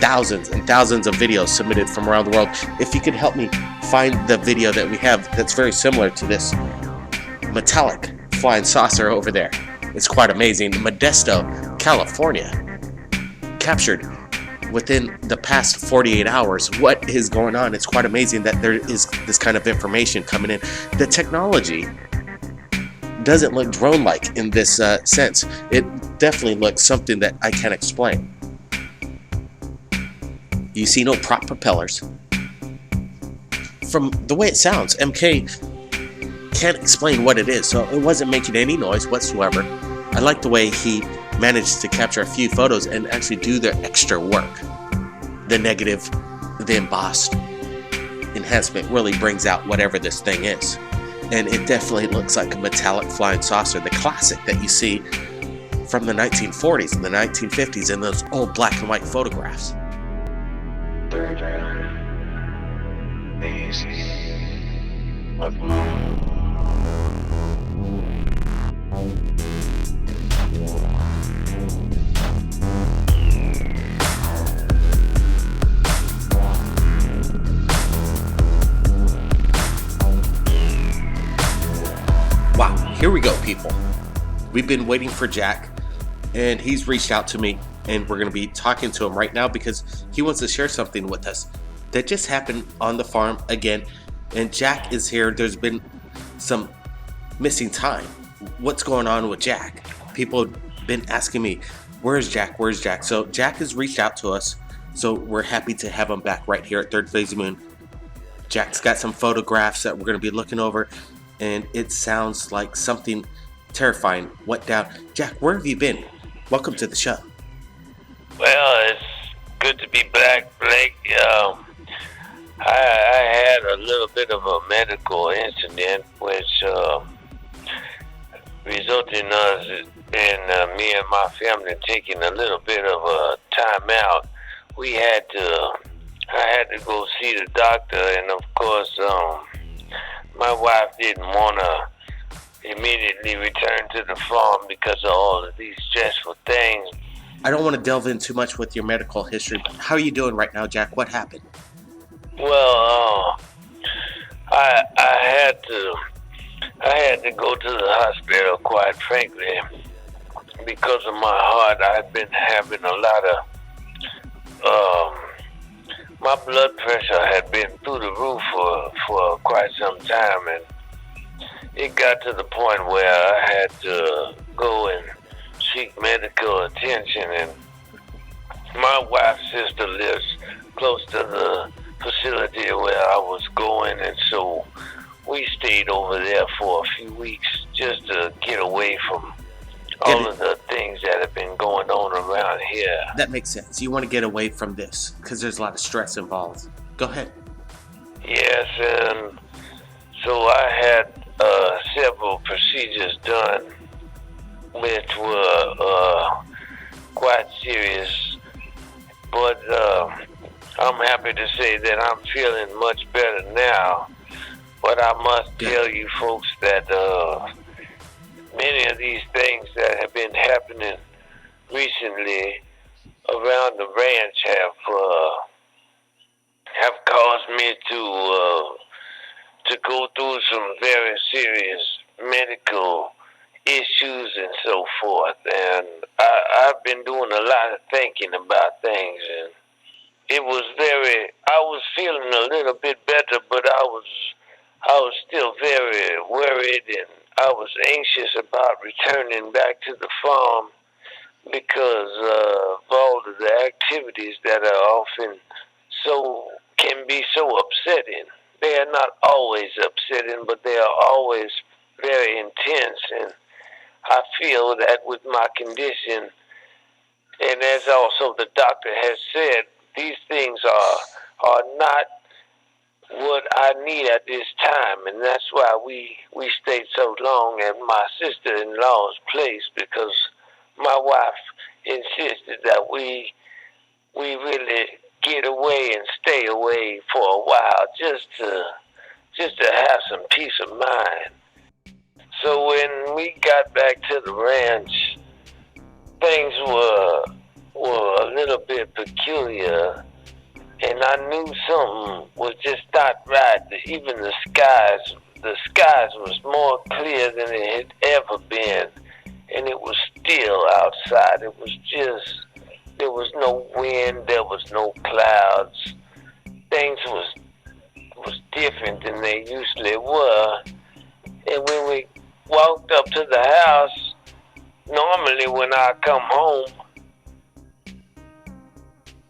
thousands and thousands of videos submitted from around the world. If you could help me find the video that we have that's very similar to this metallic flying saucer over there. It's quite amazing. Modesto, California. Captured within the past 48 hours. What is going on? It's quite amazing that there is this kind of information coming in. The technology doesn't look drone-like in this sense. It definitely looks something that I can't explain. You see no prop propellers. From the way it sounds, MK can't explain what it is, so it wasn't making any noise whatsoever. I like the way he managed to capture a few photos and actually do the extra work. The negative, the embossed enhancement really brings out whatever this thing is. And it definitely looks like a metallic flying saucer, the classic that you see from the 1940s and the 1950s in those old black and white photographs. Wow, here we go, people. We've been waiting for Jack, and he's reached out to me, and we're going to be talking to him right now because he wants to share something with us that just happened on the farm again. And Jack is here. There's been some missing time. What's going on with Jack? People have been asking me, where's Jack? Where's Jack? So Jack has reached out to us. So we're happy to have him back right here at Third Phase of Moon. Jack's got some photographs that we're going to be looking over, and it sounds like something terrifying went down. Jack, where have you been? Welcome to the show. Well, it's good to be back, Blake. I had a little bit of a medical incident which resulted in us and me and my family taking a little bit of a time out. I had to go see the doctor, and of course, my wife didn't want to immediately return to the farm because of all of these stressful things. I don't want to delve in too much with your medical history, but how are you doing right now, Jack? What happened? Well, I had to go to the hospital, quite frankly, because of my heart. I've been having a lot of, my blood pressure had been through the roof for quite some time, and it got to the point where I had to go and seek medical attention. And my wife's sister lives close to the facility where I was going, and so we stayed over there for a few weeks just to get away from all of the things that have been going on around here. That makes sense. You want to get away from this because there's a lot of stress involved. Go ahead. Yes, and so I had several procedures done, which were quite serious. But I'm happy to say that I'm feeling much better now. But I must tell you folks that many of these things that have been happening recently around the ranch have caused me to go through some very serious medical issues and so forth. And I've been doing a lot of thinking about things, and I was feeling a little bit better, but I was still very worried, and I was anxious about returning back to the farm because of all of the activities that are often can be so upsetting. They are not always upsetting, but they are always very intense. And I feel that with my condition, and as also the doctor has said, these things are not what I need at this time, and that's why we stayed so long at my sister-in-law's place, because my wife insisted that we really get away and stay away for a while just to have some peace of mind. So when we got back to the ranch, things were a little bit peculiar, and I knew something was just not right. Even the skies was more clear than it had ever been, and it was still outside. It was just, there was no wind, there was no clouds. Things was different than they usually were. And when we walked up to the house, normally when I come home,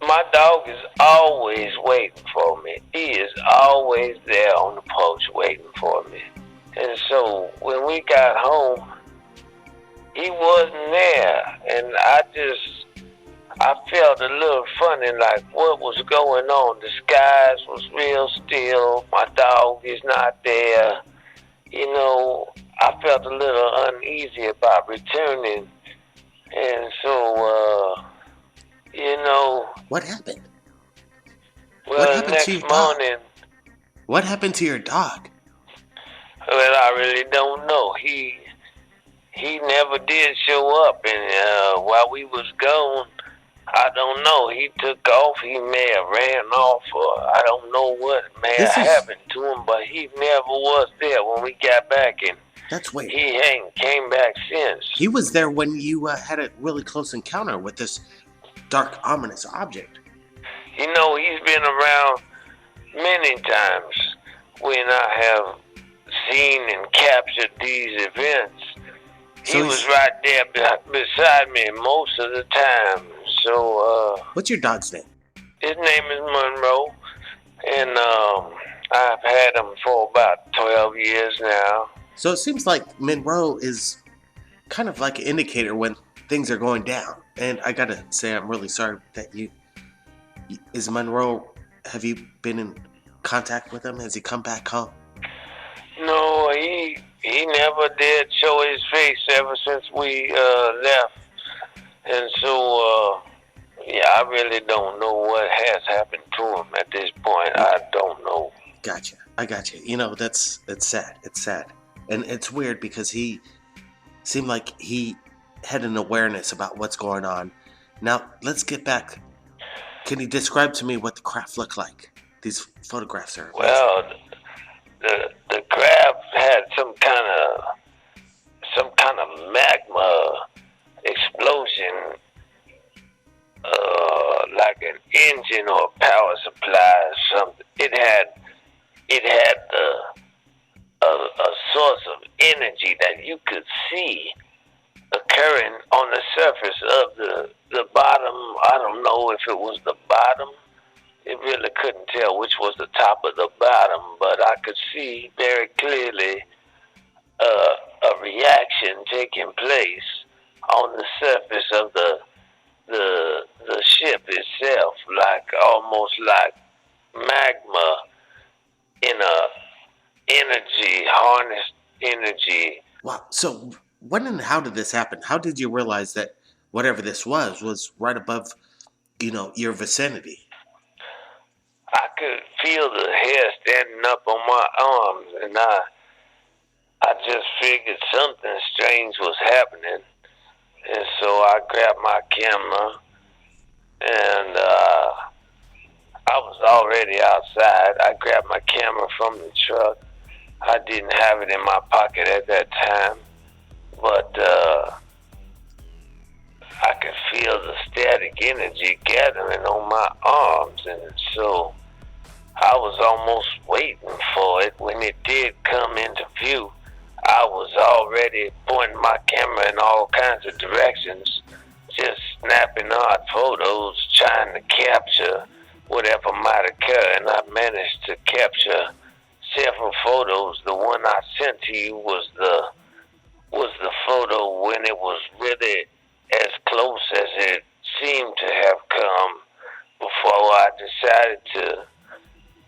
my dog is always waiting for me. He is always there on the porch waiting for me. And so when we got home, he wasn't there. And I felt a little funny, like what was going on. The skies was real still. My dog is not there. You know, I felt a little uneasy about returning. And so, you know. What happened? Well, what happened next to your morning. Dog? What happened to your dog? Well, I really don't know. He never did show up, and while we was gone, I don't know. He took off. He may have ran off, or I don't know what may have happened to him, but he never was there when we got back, and that's weird. He ain't came back since. He was there when you had a really close encounter with this dark, ominous object. You know, he's been around many times when I have seen and captured these events. So he was right there beside me most of the time. So, what's your dog's name? His name is Monroe, and I've had him for about 12 years now. So it seems like Monroe is kind of like an indicator when things are going down. And I gotta say, I'm really sorry that is Monroe, have you been in contact with him? Has he come back home? No, he never did show his face ever since we left. And so, yeah, I really don't know what has happened to him at this point. I don't know. Gotcha. I gotcha. You know, it's sad. It's sad. And it's weird because he seemed like he had an awareness about what's going on. Now, let's get back. Can you describe to me what the craft looked like? These photographs are amazing. Well, the craft had some kind of magma explosion, like an engine or power supply or something. It had a source of energy that you could see occurring on the surface of the bottom. I don't know if it was the bottom. It really couldn't tell which was the top of the bottom, but I could see very clearly a reaction taking place on the surface of the ship itself, like almost like magma in a harnessed energy. Wow. So when and how did this happen? How did you realize that whatever this was right above, your vicinity? I could feel the hair standing up on my arms, and I just figured something strange was happening. And so I grabbed my camera, and I was already outside. I grabbed my camera from the truck. I didn't have it in my pocket at that time, but I could feel the static energy gathering on my arms, and so I was almost waiting for it. When it did come into view, I was already pointing my camera in all kinds of directions, just snapping odd photos, trying to capture whatever might occur, and I managed to capture several photos. The one I sent to you was the photo when it was really as close as it seemed to have come before I decided to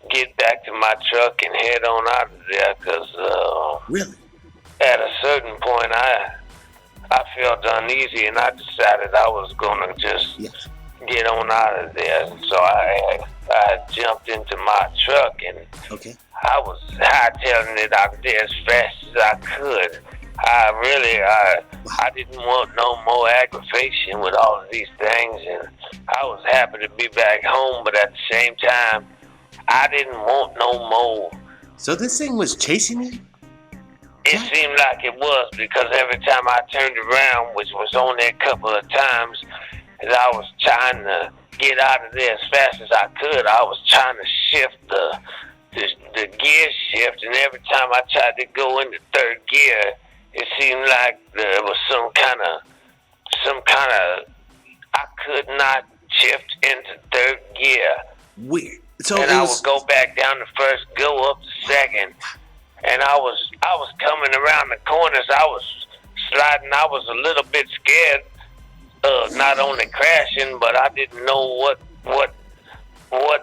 get back to my truck and head on out of there, because Really? at a certain point I felt uneasy, and I decided I was going to just get on out of there. And so I jumped into my truck, and Okay. I was hightailing it out there as fast as I could. I didn't want no more aggravation with all of these things, and I was happy to be back home, but at the same time, I didn't want no more. So this thing was chasing you? It seemed like it was, because every time I turned around, which was only a couple of times, as I was trying to get out of there as fast as I could, I was trying to shift the gear shift, and every time I tried to go into third gear, it seemed like there was some kind of I could not shift into third gear. Weird. So And I would go back down to first, go up to second, and I was coming around the corners. I was sliding. I was a little bit scared of not only crashing, but I didn't know what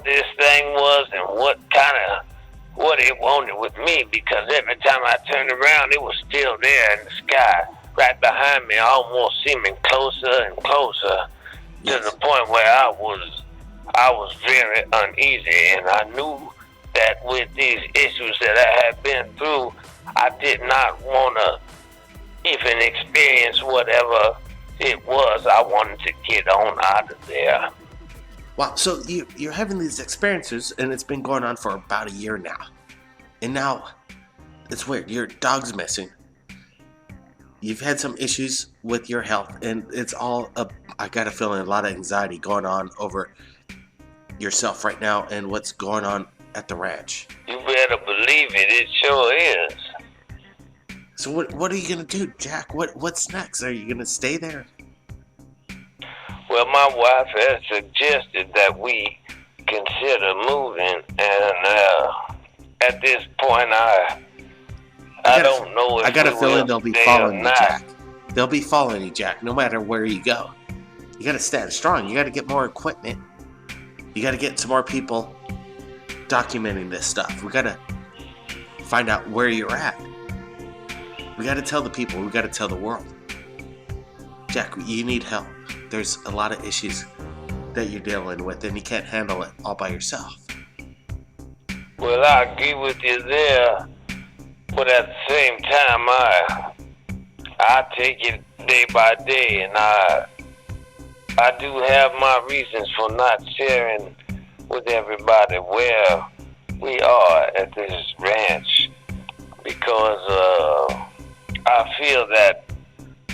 this thing was and what it wanted with me, because every time I turned around, it was still there in the sky, right behind me, almost seeming closer and closer, to the point where I was very uneasy, and I knew that with these issues that I had been through, I did not want to even experience whatever it was. I wanted to get on out of there. Wow, so you're having these experiences, and it's been going on for about a year now. And now, it's weird, your dog's missing. You've had some issues with your health, and it's all I got a feeling a lot of anxiety going on over yourself right now and what's going on at the ranch. You better believe it, it sure is. So what are you going to do, Jack? What's next? Are you going to stay there? Well, my wife has suggested that we consider moving, and at this point, I don't know if I got a we feeling will they'll be stay following or you, not. Jack. They'll be following you, Jack, no matter where you go. You got to stand strong. You got to get more equipment. You got to get some more people documenting this stuff. We got to find out where you're at. We got to tell the people. We got to tell the world. Jack, you need help. There's a lot of issues that you're dealing with, and you can't handle it all by yourself. Well, I agree with you there, but at the same time, I take it day by day, and I do have my reasons for not sharing with everybody where we are at this ranch, because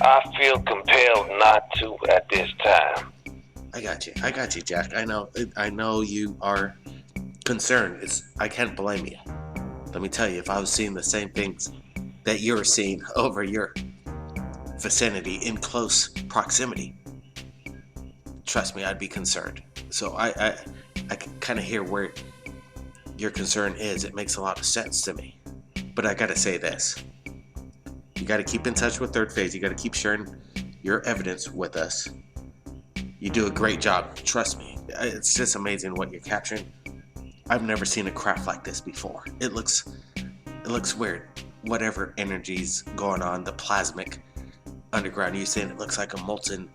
I feel compelled not to at this time. I got you, Jack. I know you are concerned. I can't blame you. Let me tell you, if I was seeing the same things that you're seeing over your vicinity, in close proximity, trust me, I'd be concerned. So I can kind of hear where your concern is. It makes a lot of sense to me. But I gotta say this. You gotta keep in touch with Third Phase. You gotta keep sharing your evidence with us. You do a great job, trust me. It's just amazing what you're capturing. I've never seen a craft like this before. It looks weird. Whatever energy's going on, the plasmic underground, you're saying it looks like a molten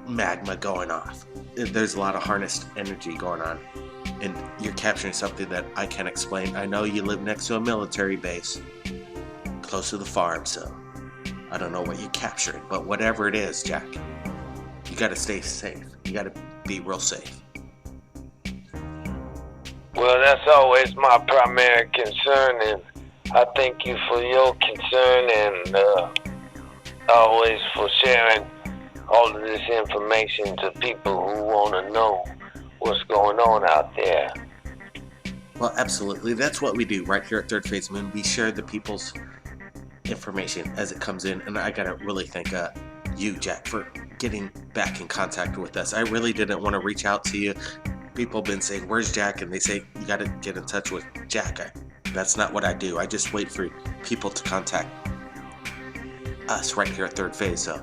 magma going off. There's a lot of harnessed energy going on, and you're capturing something that I can't explain. I know you live next to a military base, close to the farm, so I don't know what you're capturing, but whatever it is, Jack, you gotta stay safe. You gotta be real safe. Well, that's always my primary concern, and I thank you for your concern and always for sharing all of this information to people who want to know what's going on out there. Well, absolutely. That's what we do right here at Third Phase Moon. We share the people's information as it comes in, and I gotta really thank you, Jack, for getting back in contact with us. I really didn't want to reach out to you. People have been saying, "Where's Jack?" And they say, "You gotta get in touch with Jack." That's not what I do. I just wait for people to contact us right here at Third Phase. So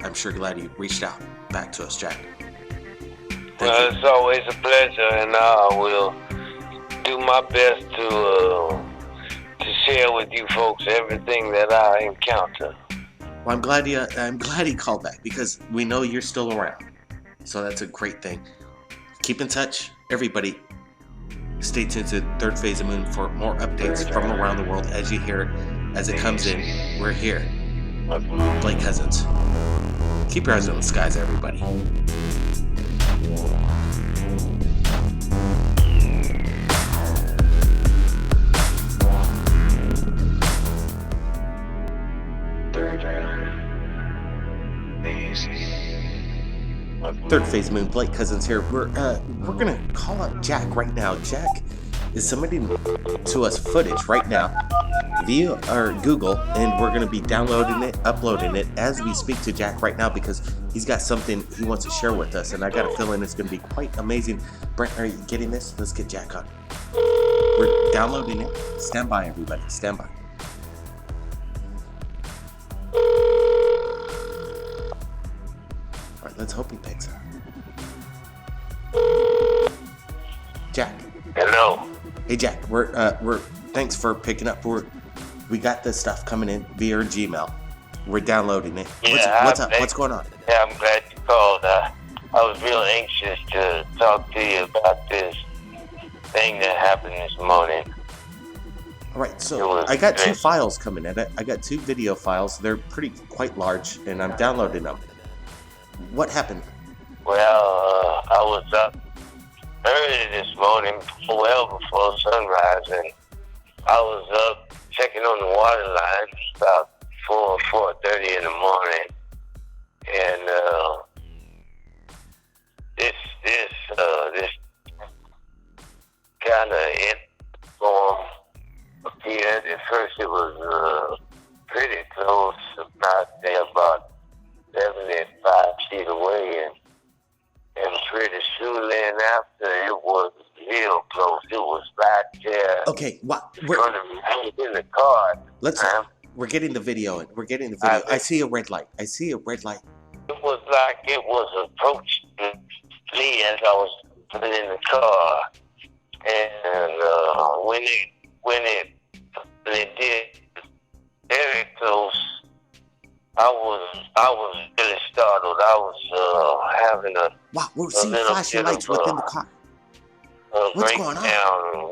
I'm sure glad you reached out back to us, Jack. Well, it's always a pleasure, and I will do my best to share with you folks everything that I encounter. Well, I'm glad he called back, because we know you're still around. So that's a great thing. Keep in touch, everybody. Stay tuned to Third Phase of Moon for more updates from around the world as you hear it, as it comes in. We're here. Blake Cousins. Keep your eyes on the skies, everybody. Third Phase Moon, Blake Cousins here. We're gonna call up Jack right now. Jack is submitting to us footage right now via our Google, and we're gonna be downloading it, uploading it as we speak to Jack right now, because he's got something he wants to share with us, and I got a feeling it's gonna be quite amazing. Brent, are you getting this? Let's get Jack on. We're downloading it. Stand by, everybody. Stand by. All right, let's hope he picks up. Jack. Hello. Hey, Jack. We're thanks for picking up. We got this stuff coming in via your Gmail. We're downloading it. What's up? What's going on? Yeah, I'm glad you called. I was real anxious to talk to you about this thing that happened this morning. All right, so I got 2 files coming in. I got 2 video files. They're quite large, and I'm downloading them. What happened? Well, I was up early this morning, well before sunrise, and I was up checking on the water line about 4:30 in the morning, and this kind of form appeared. At first, it was pretty close, about 75 feet away, and pretty soon then after, it was real close. It was right there. Okay, We're in the car. We're getting the video in. We're getting the video. I see a red light. It was like it was approaching me as I was putting in the car, and when it did very close, I was really startled. I was having a we're seeing flashing lights within the car. What's going on? A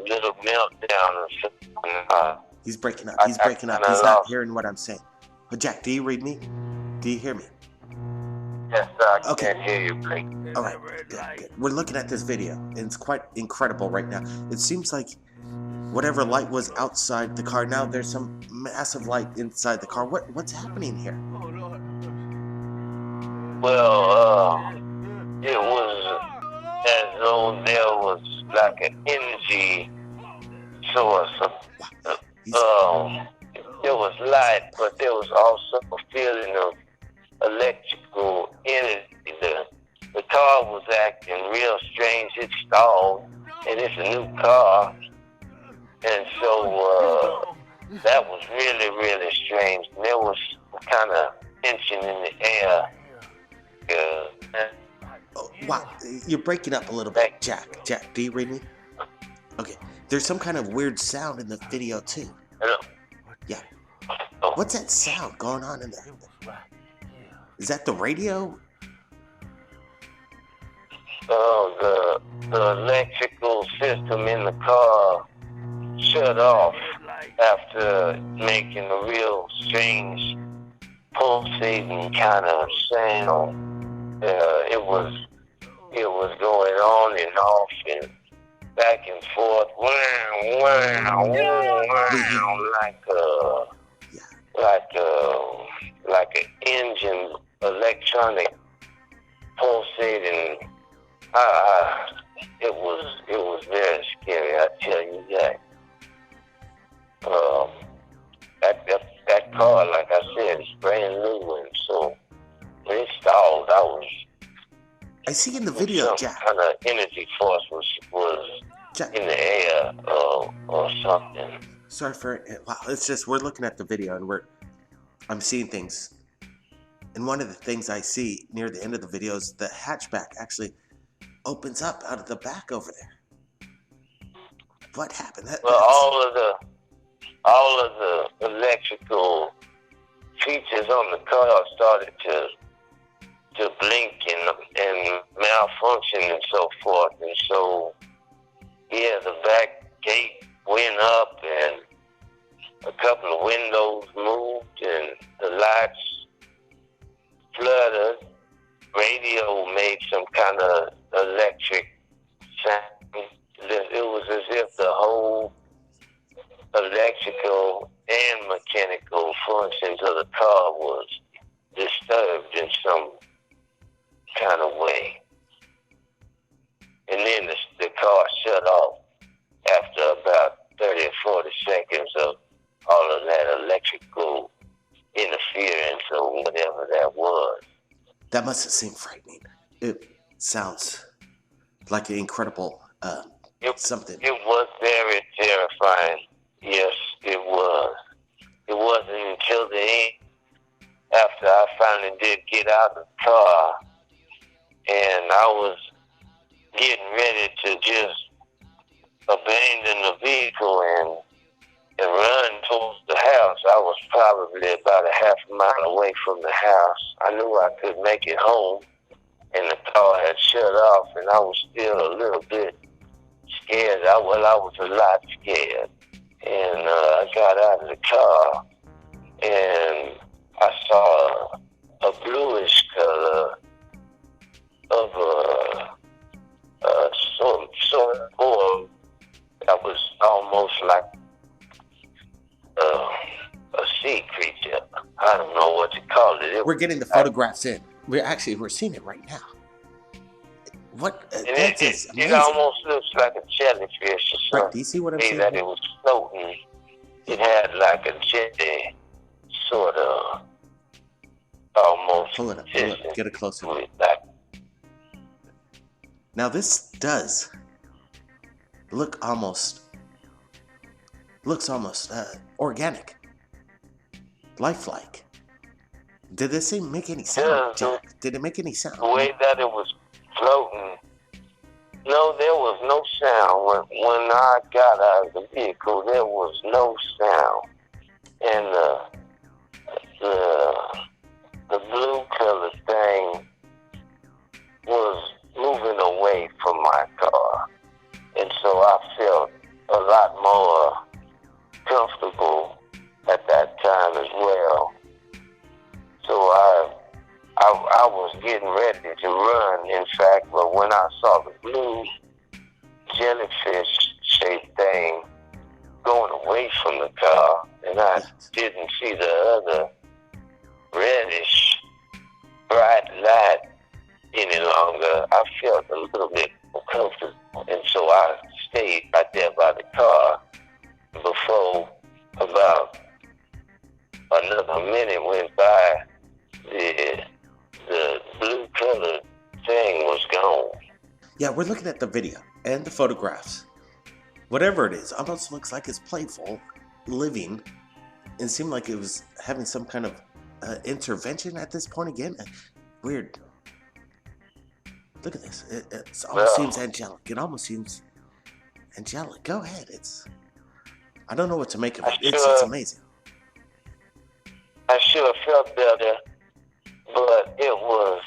little meltdown or something. He's breaking up. He's not hearing what I'm saying. But Jack, do you read me? Do you hear me? Yes, I can hear you, Blake. All right, good. We're looking at this video, and it's quite incredible right now. It seems like whatever light was outside the car, now there's some massive light inside the car. What's happening here? Well, it was as though there was like an energy source. there was light, but there was also a feeling of electrical energy. The car was acting real strange. It stalled, and it's a new car. And so that was really, really strange. And there was kind of tension in the air. Oh, wow, you're breaking up a little bit, Jack. Jack, do you read me? Okay, there's some kind of weird sound in the video too. Hello? Yeah. What's that sound going on in there? Is that the radio? The electrical system in the car shut off after making a real strange pulsating kind of sound. It was going on and off and back and forth, like an engine, electronic pulsating. It was very scary, I tell you that. That car, like I said, is brand new, and so when it stalled, I see in the video, some Jack. kind of energy force was Jack. in the air or something. Sorry for wow. It's just we're looking at the video and I'm seeing things, and one of the things I see near the end of the video is the hatchback actually opens up out of the back over there. What happened? All of the electrical features on the car started to blink and malfunction and so forth. And so, yeah, the back gate went up and a couple of windows moved and the lights fluttered. Radio made some kind of electric sound. It was as if the whole electrical and mechanical functions of the car was disturbed in some kind of way. And then the car shut off after about 30 or 40 seconds of all of that electrical interference or whatever that was. That must have seemed frightening. It sounds like an incredible something. It was very terrifying. Yes, it was. It wasn't until the end, after I finally did get out of the car, and I was getting ready to just abandon the vehicle and run towards the house. I was probably about a half a mile away from the house. I knew I could make it home, and the car had shut off, and I was still a little bit scared. I was a lot scared. And I got out of the car, and I saw a bluish color of some sort of orb that was almost like a sea creature. I don't know what to call it. We're getting the photographs in. We're seeing it right now. What? That's just amazing. It almost looks like a jellyfish or something. Right, do you see what I'm saying? That it was floating. It had like a jelly sort of almost. Pull it up. Get a closer look. Like, now this does looks almost organic, lifelike. Did this thing make any sound, Jack? Did it make any sound? The way that it was floating, no, there was no sound. When I got out of the vehicle, there was no sound. And the blue color thing was moving away from my car. And so I felt a lot more comfortable at that time as well. So I was getting ready to run, in fact, but when I saw the blue jellyfish-shaped thing going away from the car, and I didn't see the other reddish bright light any longer, I felt a little bit more comfortable. And so I stayed right there by the car before about we're looking at the video and the photographs. Whatever it is, almost looks like it's playful, living, and seemed like it was having some kind of intervention at this point again. Weird. Look at this. It almost seems angelic. It almost seems angelic. Go ahead. I don't know what to make of it. It's amazing. I sure felt better, but it was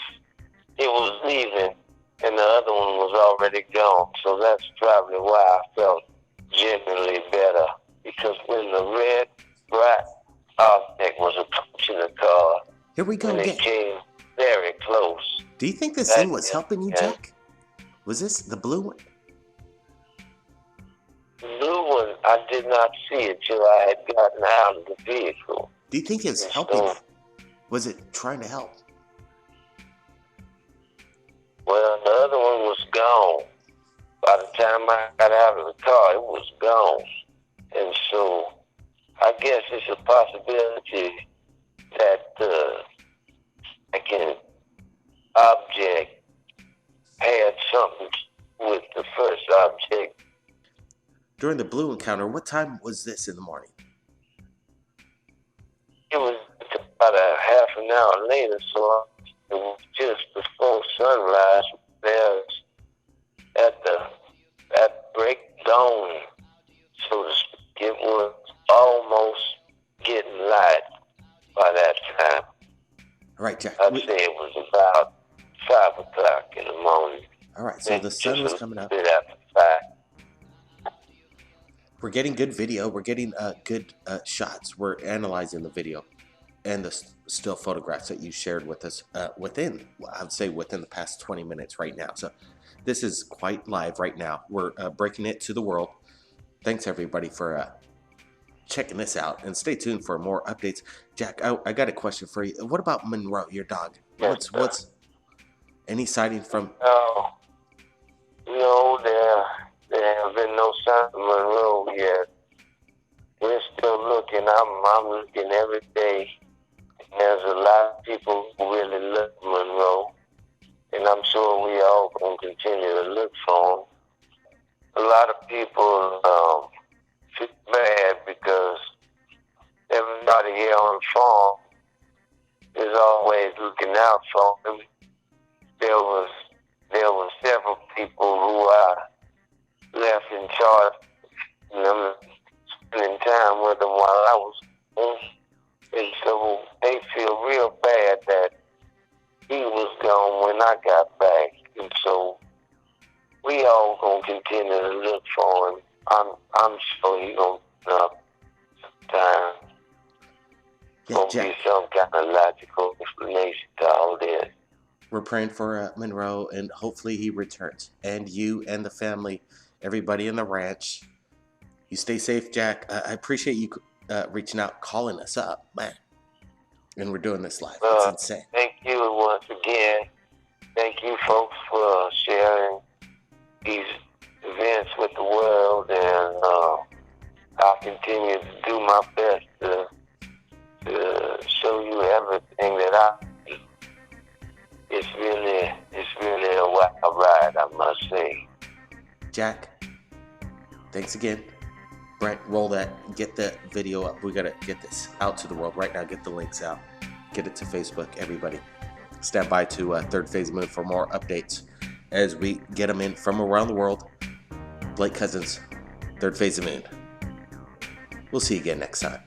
leaving, and the other one was already gone. So that's probably why I felt genuinely better, because when the red, bright object was approaching the car, Here we go when again. it came very close. Do you think this thing was helping you, Jack? Was this the blue one? The blue one, I did not see it till I had gotten out of the vehicle. Do you think it's helping you? Was it trying to help? Well, the other one was gone. By the time I got out of the car, it was gone. And so I guess it's a possibility that like an object had something with the first object. During the blue encounter, what time was this in the morning? It was about a half an hour later, so it was just before sunrise. There's at break dawn, so to speak. It was almost getting light by that time. All right, Jack. I'd say it was about 5 o'clock in the morning. All right, so the sun was coming up. A bit after 5. We're getting good video. We're getting good shots. We're analyzing the video and the still photographs that you shared with us within the past 20 minutes right now. So this is quite live right now. We're breaking it to the world. Thanks, everybody, for checking this out. And stay tuned for more updates. Jack, I got a question for you. What about Monroe, your dog? Yes, What's any sighting from... No, there have been no sign of Monroe yet. We're still looking. I'm looking every day. There's a lot of people who really look Monroe, and I'm sure we all going to continue to look for him. A lot of people feel bad because everybody here on the farm is always looking out for him. There was several people who are left in charge and I'm spending time with them while I was home. And so they feel real bad that he was gone when I got back. And so we all gonna continue to look for him. I'm sure he's gonna turn up sometime. Yeah, Gonna Jack. be some kind of logical explanation to all this. We're praying for Monroe, and hopefully he returns. And you and the family, everybody in the ranch. You stay safe, Jack. I appreciate you reaching out, calling us up, man. And we're doing this live. It's insane. Thank you once again. Thank you, folks, for sharing these events with the world, and I'll continue to do my best to show you everything that I do. It's really a wild ride, I must say. Jack, thanks again. Brent, roll that. Get the video up. We got to get this out to the world right now. Get the links out. Get it to Facebook, everybody. Stand by to Third Phase Moon for more updates as we get them in from around the world. Blake Cousins, Third Phase of Moon. We'll see you again next time.